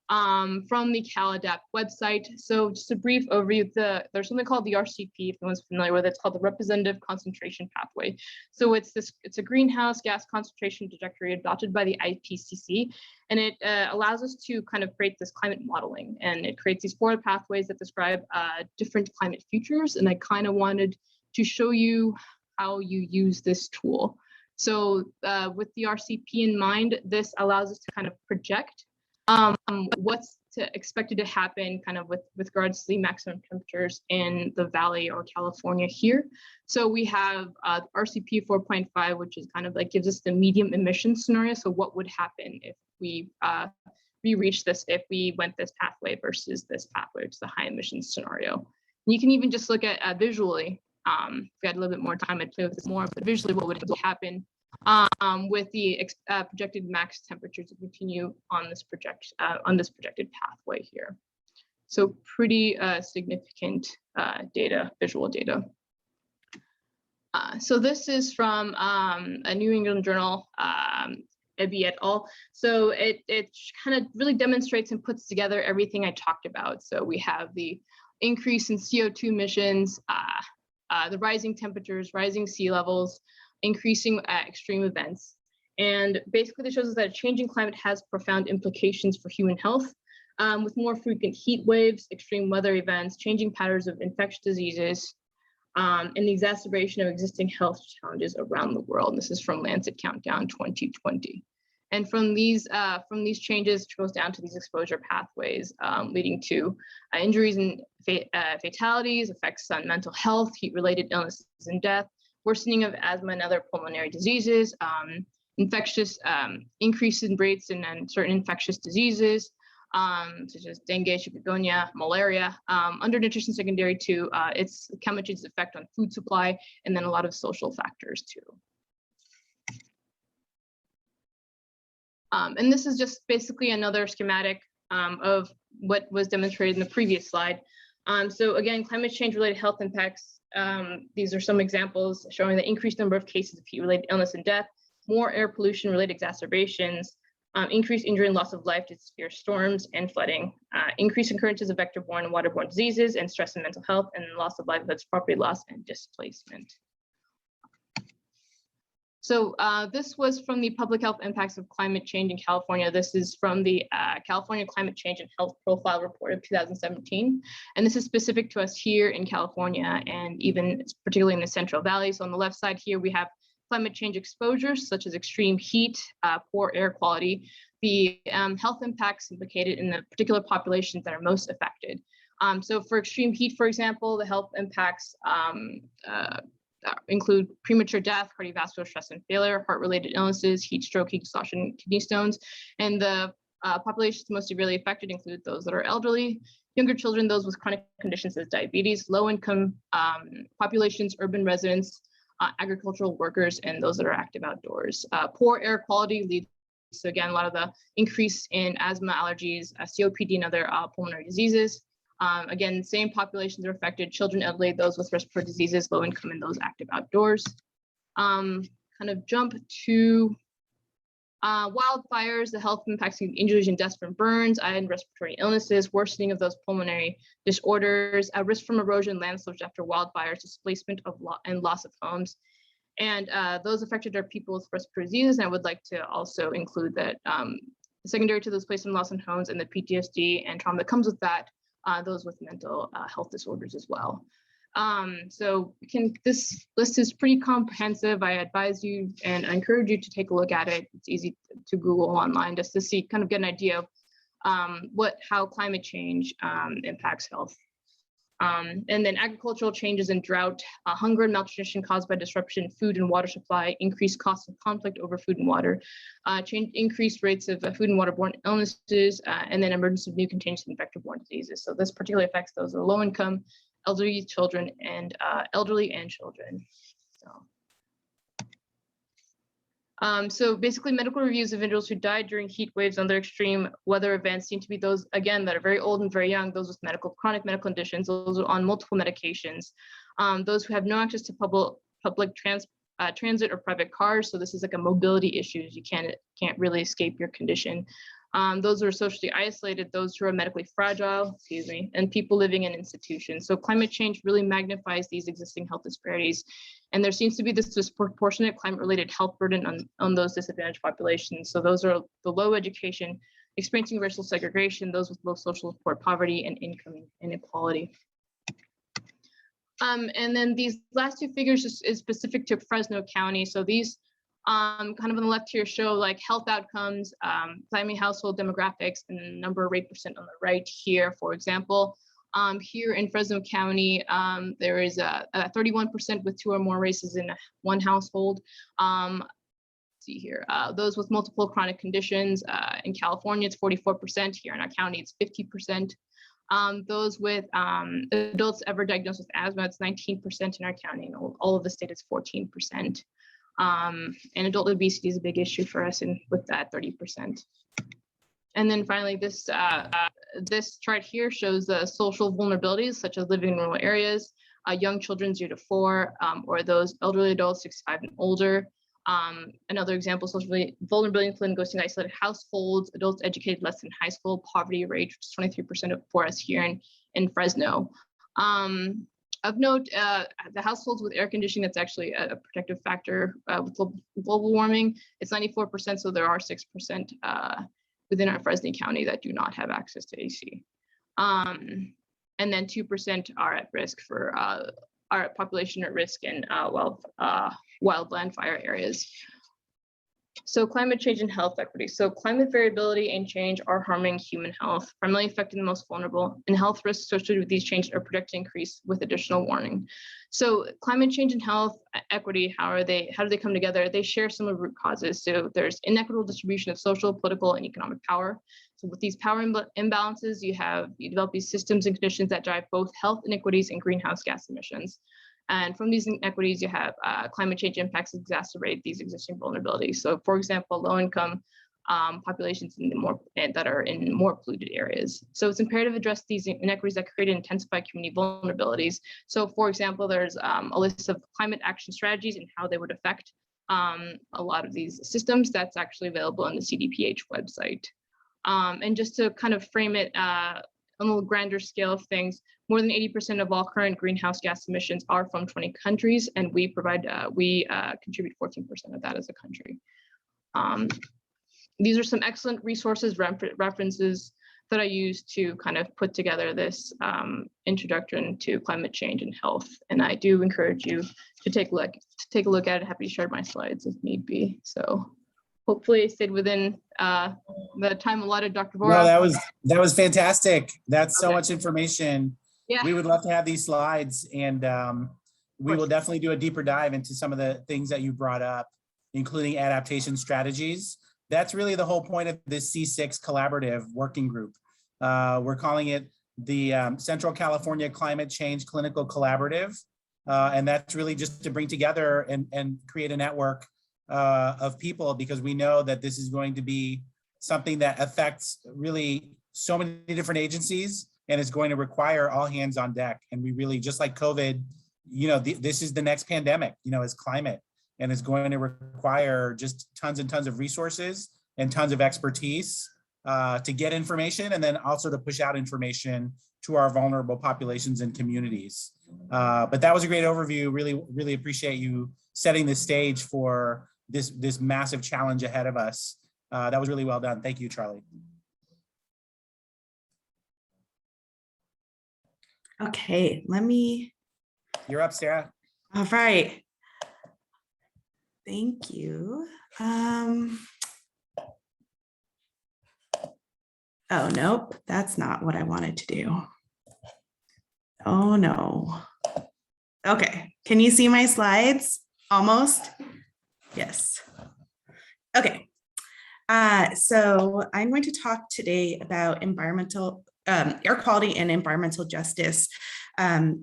from the CalAdapt website. So just a brief overview, there's something called the RCP, if anyone's familiar with it. It's called the Representative Concentration Pathway. So it's a greenhouse gas concentration trajectory adopted by the IPCC, and it allows us to kind of create this climate modeling, and it creates these 4 pathways that describe different climate futures. And I kind of wanted to show you how you use this tool. So with the RCP in mind, this allows us to kind of project what's expected to happen kind of with regards to the maximum temperatures in the valley or California here. So we have RCP 4.5, which is kind of like gives us the medium emission scenario. So what would happen if we reach this, if we went this pathway versus this pathway, which is the high emissions scenario. And you can even just look at visually, if we had a little bit more time, I'd play with this more, but visually what would happen with the projected max temperatures to continue on this projected pathway here. So pretty significant data, visual data. So this is from a New England Journal, Ebby et al. So it kind of really demonstrates and puts together everything I talked about. So we have the increase in CO2 emissions, the rising temperatures, rising sea levels, increasing extreme events. And basically this shows us that a changing climate has profound implications for human health, with more frequent heat waves, extreme weather events, changing patterns of infectious diseases, and the exacerbation of existing health challenges around the world. And this is from Lancet Countdown 2020. And from these changes, it goes down to these exposure pathways, leading to injuries and fatalities, effects on mental health, heat-related illnesses and death, worsening of asthma and other pulmonary diseases, infectious increase in rates in certain infectious diseases, such as dengue, chikungunya, malaria, undernutrition secondary to its climate change's effect on food supply, and then a lot of social factors too. And this is just basically another schematic of what was demonstrated in the previous slide. So again, climate change related health impacts. These are some examples showing the increased number of cases of heat related illness and death, more air pollution related exacerbations, increased injury and loss of life to severe storms and flooding, increased occurrences of vector-borne and waterborne diseases, and stress and mental health, and loss of livelihoods, property loss, and displacement. So this was from the Public Health Impacts of Climate Change in California. This is from the California Climate Change and Health Profile Report of 2017. And this is specific to us here in California, and even particularly in the Central Valley. So on the left side here, we have climate change exposures, such as extreme heat, poor air quality, the health impacts implicated in the particular populations that are most affected. So for extreme heat, for example, the health impacts include premature death, cardiovascular stress and failure, heart-related illnesses, heat stroke, heat exhaustion, kidney stones. And the populations most severely affected include those that are elderly, younger children, those with chronic conditions as diabetes, low-income populations, urban residents, agricultural workers, and those that are active outdoors. Poor air quality leads to, again, a lot of the increase in asthma, allergies, COPD, and other pulmonary diseases. Again, same populations are affected: children, elderly, those with respiratory diseases, low income, and those active outdoors. Kind of jump to wildfires, the health impacts of injuries and deaths from burns, and respiratory illnesses, worsening of those pulmonary disorders, risk from erosion, landslides after wildfires, displacement of and loss of homes. And those affected are people with respiratory diseases. And I would like to also include that secondary to those displacement, loss of homes, and the PTSD and trauma that comes with that, those with mental health disorders as well. So this list is pretty comprehensive. I advise you and I encourage you to take a look at it. It's easy to Google online just to see, kind of get an idea of how climate change impacts health. And then agricultural changes in drought, hunger and malnutrition caused by disruption in food and water supply, increased costs of conflict over food and water, increased rates of food and waterborne illnesses, and then emergence of new contagious and vector-borne diseases. So this particularly affects those who are low income, elderly children, and elderly and children. So basically, medical reviews of individuals who died during heat waves and other extreme weather events seem to be those, again, that are very old and very young, those with chronic medical conditions, those on multiple medications, those who have no access to public transit or private cars. So this is like a mobility issue. You can't really escape your condition. Those who are socially isolated, those who are medically fragile, and people living in institutions. So climate change really magnifies these existing health disparities. And there seems to be this disproportionate climate-related health burden on those disadvantaged populations. So those are the low education, experiencing racial segregation, those with low social support, poverty, and income inequality. And then these last two figures is specific to Fresno County. So these kind of on the left here show like health outcomes, family household demographics, and the number of rate percent on the right here. For example, here in Fresno County, there is a 31% with 2 or more races in one household. Let's see here, those with multiple chronic conditions. In California, it's 44%. Here in our county, it's 50%. Those with adults ever diagnosed with asthma, it's 19% in our county, and all of the state is 14%. And adult obesity is a big issue for us, and with that 30%. And then finally, this chart here shows the social vulnerabilities, such as living in rural areas, young children 0 to 4, or those elderly adults 65 and older. Another example, social vulnerability including ghosting isolated households, adults educated less than high school, poverty rate, which is 23% for us here in Fresno. Of note, the households with air conditioning, that's actually a protective factor with global warming. It's 94%, so there are 6% within our Fresno County that do not have access to AC. And then 2% are at risk for our population at risk in wildland fire areas. So climate change and health equity. So climate variability and change are harming human health, primarily affecting the most vulnerable, and health risks associated with these changes are projected to increase with additional warning. So climate change and health equity, how do they come together? They share some of the root causes. So there's inequitable distribution of social, political, and economic power. So with these power imbalances, you develop these systems and conditions that drive both health inequities and greenhouse gas emissions. And from these inequities, you have climate change impacts exacerbate these existing vulnerabilities. So for example, low-income populations that are in more polluted areas. So it's imperative to address these inequities that create and intensify community vulnerabilities. So for example, there's a list of climate action strategies and how they would affect a lot of these systems that's actually available on the CDPH website. And just to kind of frame it on a little grander scale of things, more than 80% of all current greenhouse gas emissions are from 20 countries, and we contribute 14% of that as a country. These are some excellent resources, references that I use to kind of put together this introduction to climate change and health. And I do encourage you to take a look at it. Happy to share my slides if need be. So hopefully I stayed within the time allotted, Dr. Vohra. No, that was fantastic. That's so Okay. much information. Yeah. We would love to have these slides, and we will definitely do a deeper dive into some of the things that you brought up, including adaptation strategies. That's really the whole point of this C6 collaborative working group. We're calling it the Central California Climate Change Clinical Collaborative. And that's really just to bring together and create a network of people, because we know that this is going to be something that affects really so many different agencies, and it's going to require all hands on deck. And we really, just like COVID, this is the next pandemic, is climate, and it's going to require just tons and tons of resources and tons of expertise to get information, and then also to push out information to our vulnerable populations and communities. But that was a great overview. Really, really appreciate you setting the stage for this massive challenge ahead of us. That was really well done. Thank you, Charlie. Okay, You're up, Sarah. all right. Thank you. Oh, nope, that's not what I wanted to do. Oh, no. Okay, can you see my slides? Almost? Yes. Okay. So I'm going to talk today about air quality and environmental justice.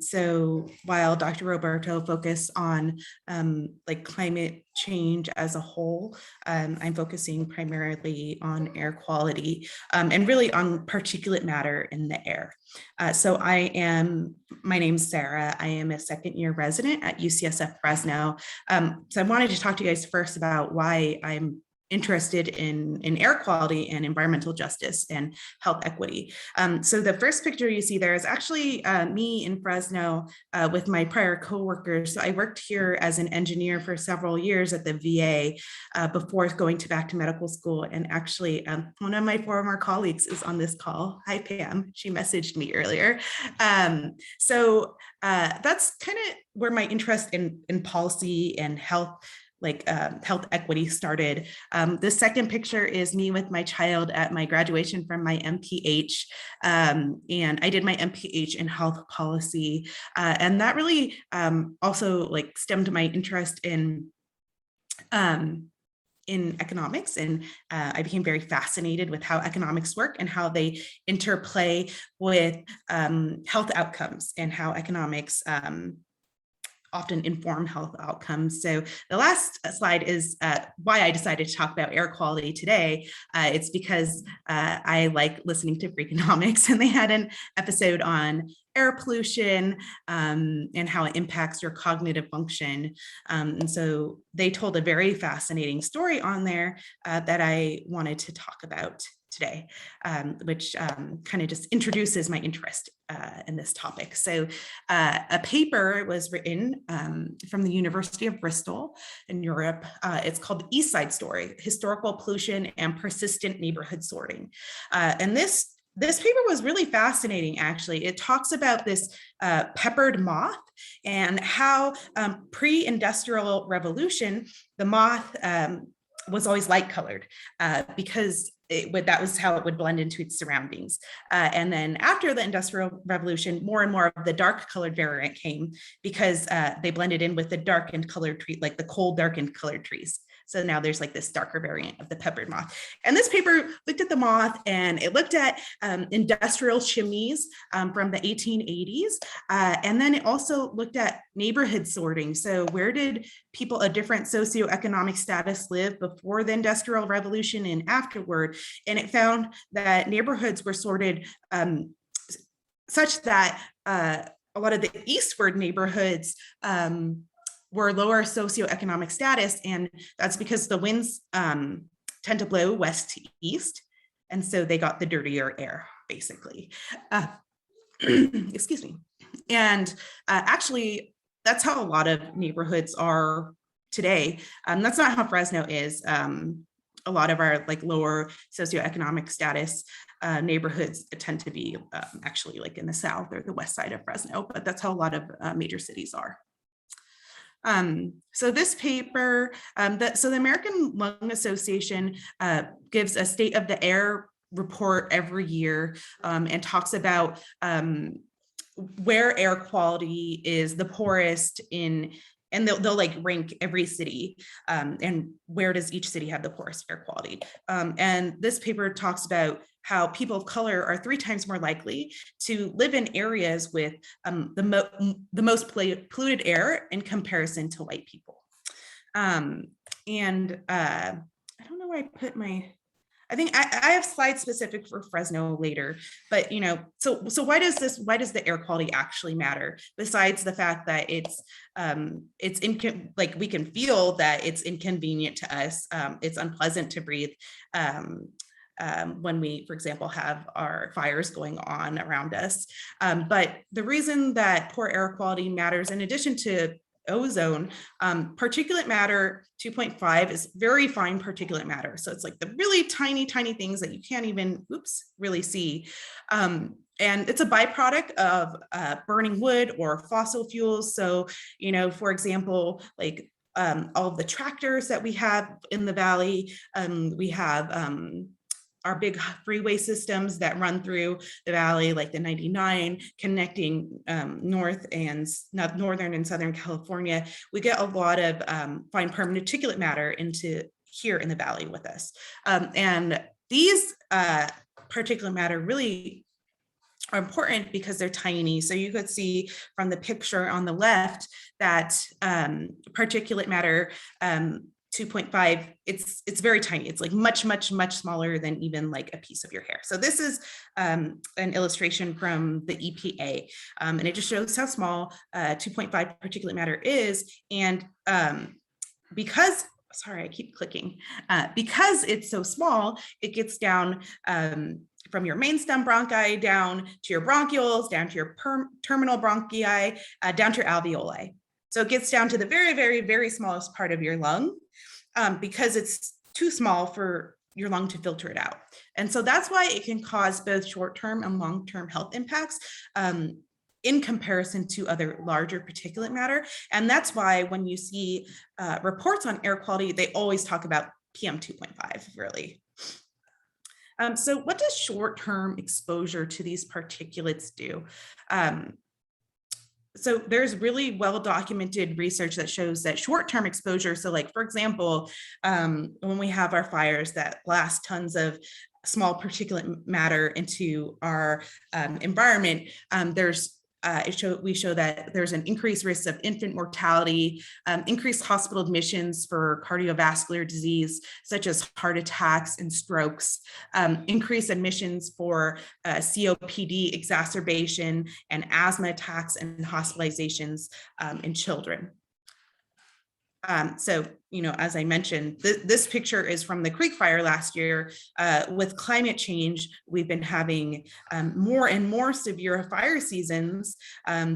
So while Dr. Roberto focused on climate change as a whole, I'm focusing primarily on air quality and really on particulate matter in the air. So my name's Sarah. I am a second-year resident at UCSF Fresno. So I wanted to talk to you guys first about why I'm interested in air quality and environmental justice and health equity. So the first picture you see there is actually me in Fresno with my prior coworkers. So I worked here as an engineer for several years at the VA before going back to medical school. And actually one of my former colleagues is on this call. Hi, Pam. She messaged me earlier. So that's kind of where my interest in policy and health equity started. The second picture is me with my child at my graduation from my MPH. And I did my MPH in health policy. And that really also stemmed my interest in economics. And I became very fascinated with how economics work and how they interplay with health outcomes, and how economics often inform health outcomes. So the last slide is why I decided to talk about air quality today. It's because I like listening to Freakonomics, and they had an episode on air pollution and how it impacts your cognitive function. And so they told a very fascinating story on there that I wanted to talk about today, which kind of just introduces my interest in this topic. So a paper was written from the University of Bristol in Europe. It's called the East Side Story, Historical Pollution and Persistent Neighborhood Sorting. And this paper was really fascinating, actually. It talks about this peppered moth and how pre-industrial revolution, the moth was always light colored because that was how it would blend into its surroundings. And then after the Industrial Revolution, more and more of the dark colored variant came because they blended in with the darkened colored tree, like the cold darkened colored trees. So now there's like this darker variant of the peppered moth. And this paper looked at the moth, and it looked at industrial chimneys from the 1880s. And then it also looked at neighborhood sorting. So where did people of different socioeconomic status live before the Industrial Revolution and afterward? And it found that neighborhoods were sorted such that a lot of the eastward neighborhoods were lower socioeconomic status, and that's because the winds tend to blow west to east, and so they got the dirtier air, basically. Excuse me. And actually, that's how a lot of neighborhoods are today. That's not how Fresno is. A lot of our like lower socioeconomic status neighborhoods tend to be actually like in the south or the west side of Fresno, but that's how a lot of major cities are. So this paper, so the American Lung Association gives a state of the air report every year and talks about where air quality is the poorest in, and they'll like rank every city and where does each city have the poorest air quality. And this paper talks about how people of color are 3 times more likely to live in areas with the most polluted air in comparison to white people. I don't know where I put I think I have slides specific for Fresno later, but so why does the air quality actually matter? Besides the fact that like we can feel that it's inconvenient to us, it's unpleasant to breathe when we, for example, have our fires going on around us. But the reason that poor air quality matters, in addition to ozone, particulate matter 2.5 is very fine particulate matter. So it's like the really tiny things that you can't even, really see. And it's a byproduct of burning wood or fossil fuels. So, for example, like all of the tractors that we have in the valley, we have our big freeway systems that run through the valley, like the 99 connecting northern and southern California. We get a lot of fine particulate matter into here in the valley with us. And these particulate matter really are important because they're tiny. So you could see from the picture on the left that particulate matter 2.5, it's very tiny. It's like much smaller than even like a piece of your hair. So this is an illustration from the EPA, and it just shows how small 2.5 particulate matter is. And because it's so small, it gets down from your main stem bronchi down to your bronchioles, down to your terminal bronchi, down to your alveoli. So it gets down to the very smallest part of your lung because it's too small for your lung to filter it out. And so that's why it can cause both short-term and long-term health impacts in comparison to other larger particulate matter. And that's why when you see reports on air quality, they always talk about PM 2.5, really. So what does short-term exposure to these particulates do? So there's really well-documented research that shows that short-term exposure, so like, for example, when we have our fires that blast tons of small particulate matter into our environment, there's we show that there's an increased risk of infant mortality, increased hospital admissions for cardiovascular disease, such as heart attacks and strokes, increased admissions for COPD exacerbation and asthma attacks and hospitalizations in children. So, as I mentioned, this picture is from the Creek Fire last year. With climate change, we've been having more and more severe fire seasons,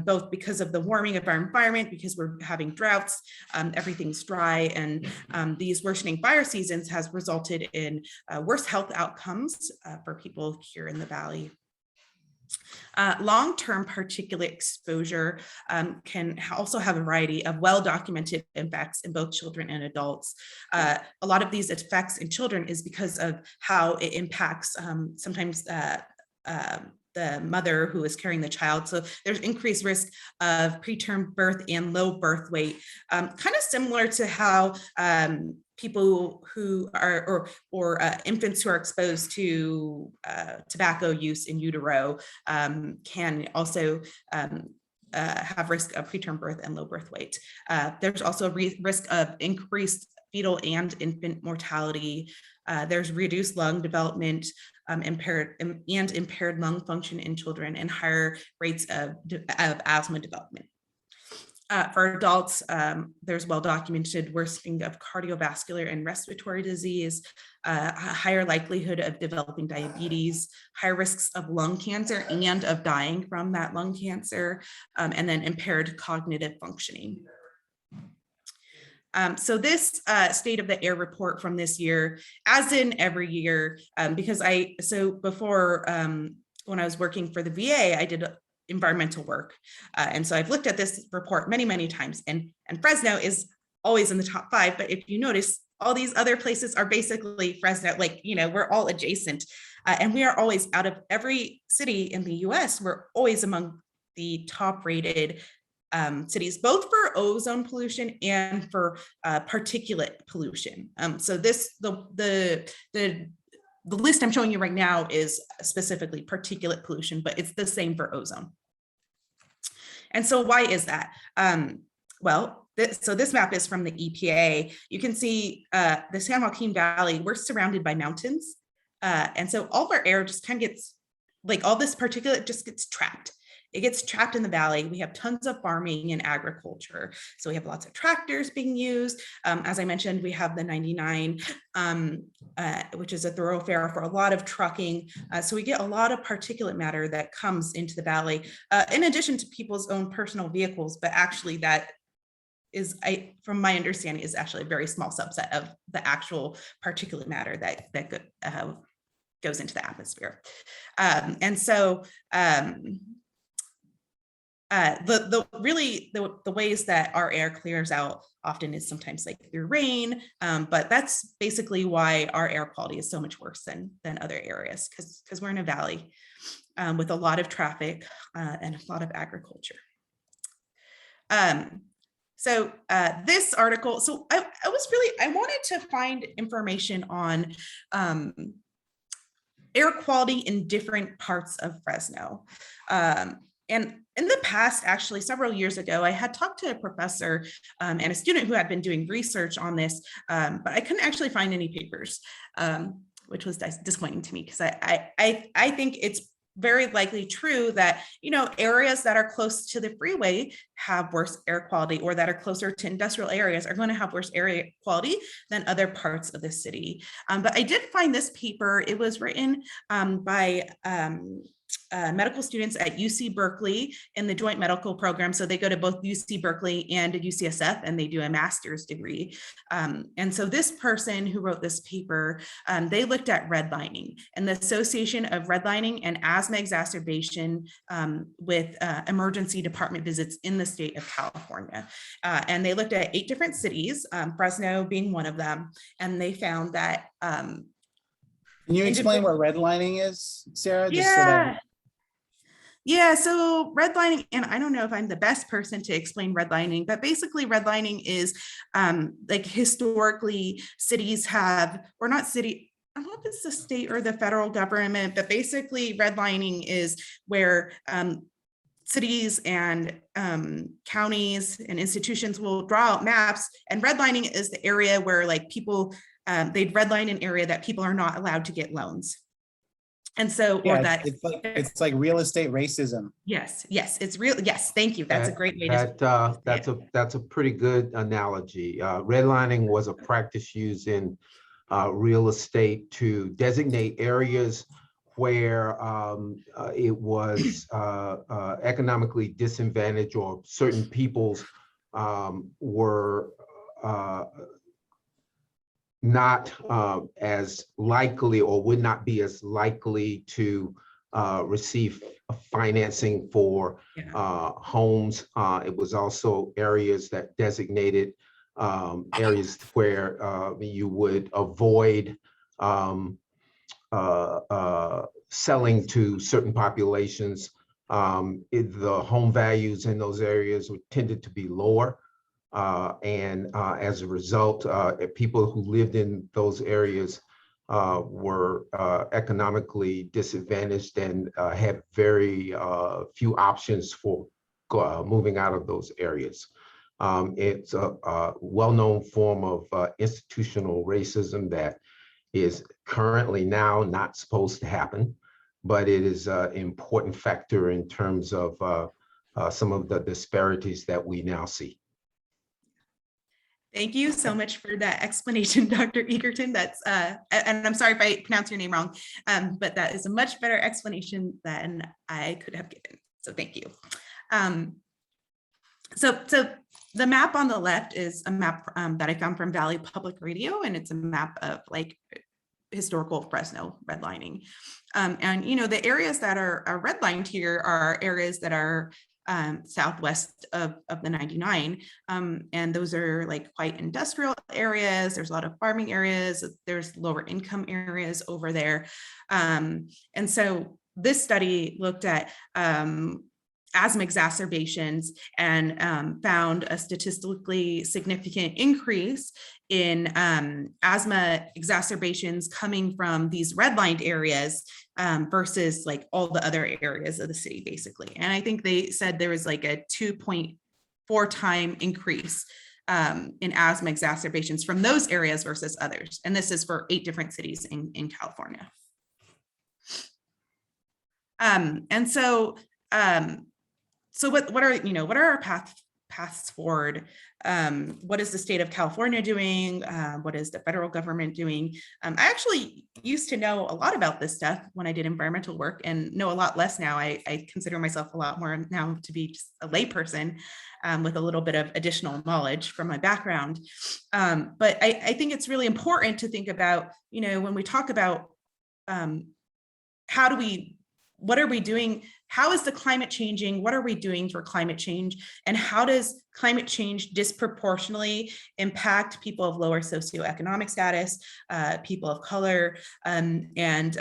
both because of the warming of our environment, because we're having droughts, everything's dry, and these worsening fire seasons has resulted in worse health outcomes for people here in the Valley. Long-term particulate exposure can also have a variety of well-documented effects in both children and adults. A lot of these effects in children is because of how it impacts sometimes the mother who is carrying the child. So there's increased risk of preterm birth and low birth weight, kind of similar to how people who are, or infants who are exposed to tobacco use in utero can also have risk of preterm birth and low birth weight. There's also risk of increased fetal and infant mortality. There's reduced lung development, impaired lung function in children, and higher rates of asthma development. For adults, there's well-documented worsening of cardiovascular and respiratory disease, a higher likelihood of developing diabetes, higher risks of lung cancer and of dying from that lung cancer, and then impaired cognitive functioning. So this state of the air report from this year, as in every year, because before when I was working for the VA, I did environmental work. And so I've looked at this report many, many times, and Fresno is always in the top 5. But if you notice, all these other places are basically Fresno, we're all adjacent. And we are always, out of every city in the US, we're always among the top rated cities, both for ozone pollution and for particulate pollution. So the list I'm showing you right now is specifically particulate pollution, but it's the same for ozone. And so why is that? So this map is from the EPA. You can see the San Joaquin Valley, we're surrounded by mountains. And so all of our air just kind of gets, all this particulate just gets trapped. It gets trapped in the valley. We have tons of farming and agriculture. So we have lots of tractors being used. As I mentioned, we have the 99, which is a thoroughfare for a lot of trucking. So we get a lot of particulate matter that comes into the valley, in addition to people's own personal vehicles, but actually that is, from my understanding, is actually a very small subset of the actual particulate matter that goes into the atmosphere. And so the ways that our air clears out often is sometimes through rain, but that's basically why our air quality is so much worse than other areas, because we're in a valley with a lot of traffic and a lot of agriculture. So this article, so I wanted to find information on air quality in different parts of Fresno. And in the past, actually, several years ago, I had talked to a professor and a student who had been doing research on this, but I couldn't actually find any papers, which was disappointing to me, because I think it's very likely true that, areas that are close to the freeway have worse air quality, or that are closer to industrial areas are going to have worse air quality than other parts of the city. But I did find this paper. It was written by medical students at UC Berkeley in the joint medical program. So they go to both UC Berkeley and UCSF, and they do a master's degree. And so this person who wrote this paper, they looked at redlining and the association of redlining and asthma exacerbation with emergency department visits in the state of California. And they looked at 8 different cities, Fresno being one of them. And they found that can you explain what redlining is, Sarah? Yeah, so redlining, and I don't know if I'm the best person to explain redlining, but basically redlining is historically cities have, or not city, I don't know if it's the state or the federal government, but basically redlining is where cities and counties and institutions will draw out maps, and redlining is the area where like people, they'd redline an area that people are not allowed to get loans. And so, or Yeah, that, it's like real estate racism. yes, it's real. Yes, thank you. That's a great way to. That's a pretty good analogy. Redlining was a practice used in real estate to designate areas where it was economically disadvantaged, or certain peoples were not as likely, or would not be as likely to receive financing for homes. It was also areas that designated areas where you would avoid selling to certain populations. The home values in those areas tended to be lower. And as a result, people who lived in those areas were economically disadvantaged and had very few options for moving out of those areas. It's a well-known form of institutional racism that is currently now not supposed to happen, but it is an important factor in terms of some of the disparities that we now see. Thank you so much for that explanation, Dr. Egerton. That's, and I'm sorry if I pronounce your name wrong, but that is a much better explanation than I could have given. So thank you. So the map on the left is a map that I found from Valley Public Radio, and it's a map of like historical Fresno redlining. And you know, the areas that are redlined here are areas that are southwest of the 99. And those are like quite industrial areas. There's a lot of farming areas. There's lower income areas over there. And so this study looked at asthma exacerbations and found a statistically significant increase in asthma exacerbations coming from these redlined areas versus like all the other areas of the city, basically. And I think they said there was like a 2.4 time increase in asthma exacerbations from those areas versus others. And this is for 8 different cities in California. And so, so what are our paths forward? What is the state of California doing? What is the federal government doing? I actually used to know a lot about this stuff when I did environmental work, and know a lot less now. I consider myself a lot more now to be just a layperson with a little bit of additional knowledge from my background. But I think it's really important to think about, you know, when we talk about what are we doing? How is the climate changing? What are we doing for climate change? And how does climate change disproportionately impact people of lower socioeconomic status, people of color, and then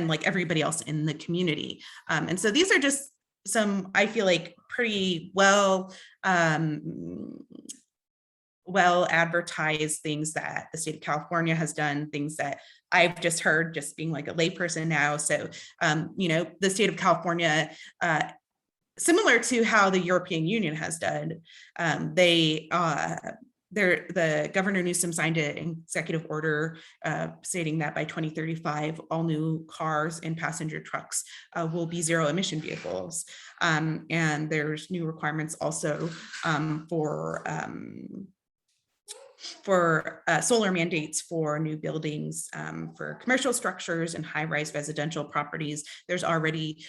like everybody else in the community? And so these are just some, I feel like, pretty well advertised things that the state of California has done, things that I've just heard just being like a layperson now. So, you know, the state of California, similar to how the European Union has done, the Governor Newsom signed an executive order stating that by 2035, all new cars and passenger trucks will be zero emission vehicles. And there's new requirements also for solar mandates for new buildings, for commercial structures and high-rise residential properties. There's already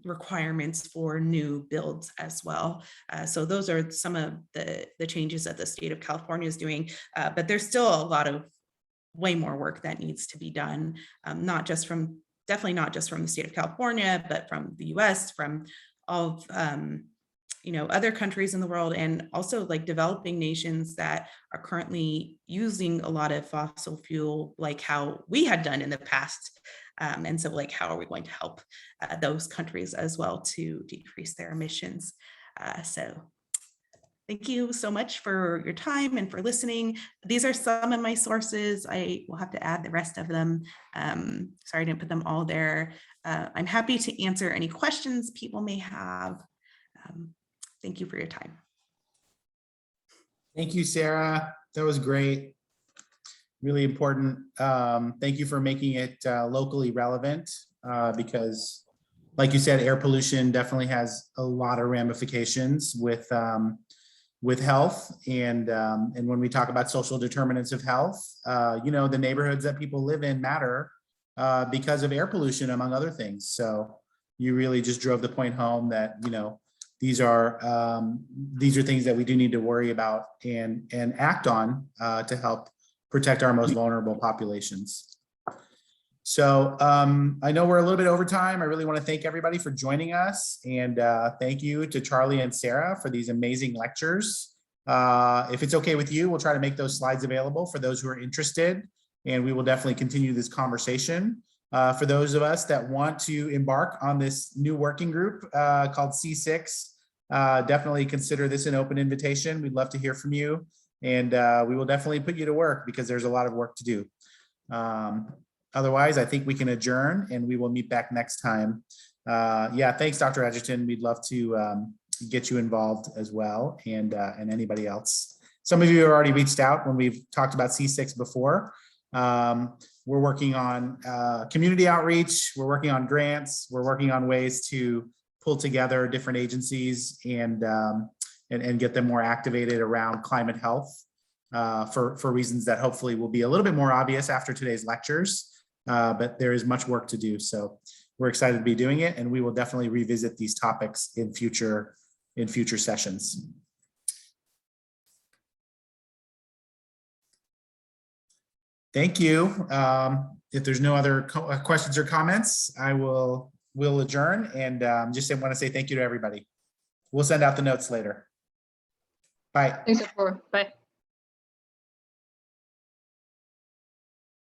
requirements for new builds as well. So those are some of the changes that the state of California is doing, but there's still a lot of way more work that needs to be done, definitely not just from the state of California, but from the US, from all of you know, other countries in the world, and also like developing nations that are currently using a lot of fossil fuel, like how we had done in the past. And so like, how are we going to help those countries as well to decrease their emissions? So Thank you so much for your time and for listening. These are some of my sources. I will have to add the rest of them. Sorry, I didn't put them all there. I'm happy to answer any questions people may have. Thank you for your time. Thank you, Sarah. That was great. Really important. Thank you for making it locally relevant because, like you said, air pollution definitely has a lot of ramifications with health. And when we talk about social determinants of health, you know, the neighborhoods that people live in matter because of air pollution, among other things. So you really just drove the point home that, you know, these are things that we do need to worry about and act on to help protect our most vulnerable populations. So I know we're a little bit over time. I really want to thank everybody for joining us, and thank you to Charlie and Sarah for these amazing lectures. If it's okay with you, we'll try to make those slides available for those who are interested, and we will definitely continue this conversation. For those of us that want to embark on this new working group called C6, definitely consider this an open invitation. We'd love to hear from you, and we will definitely put you to work because there's a lot of work to do. Otherwise, I think we can adjourn and we will meet back next time. Yeah, thanks, Dr. Edgerton. We'd love to get you involved as well, and anybody else. Some of you have already reached out when we've talked about C6 before. We're working on community outreach. We're working on grants. We're working on ways to pull together different agencies and get them more activated around climate health for reasons that hopefully will be a little bit more obvious after today's lectures. But there is much work to do. So we're excited to be doing it, and we will definitely revisit these topics in future sessions. Thank you. If there's no other questions or comments, we'll adjourn, and just want to say thank you to everybody. We'll send out the notes later. Bye. Thanks, Bye.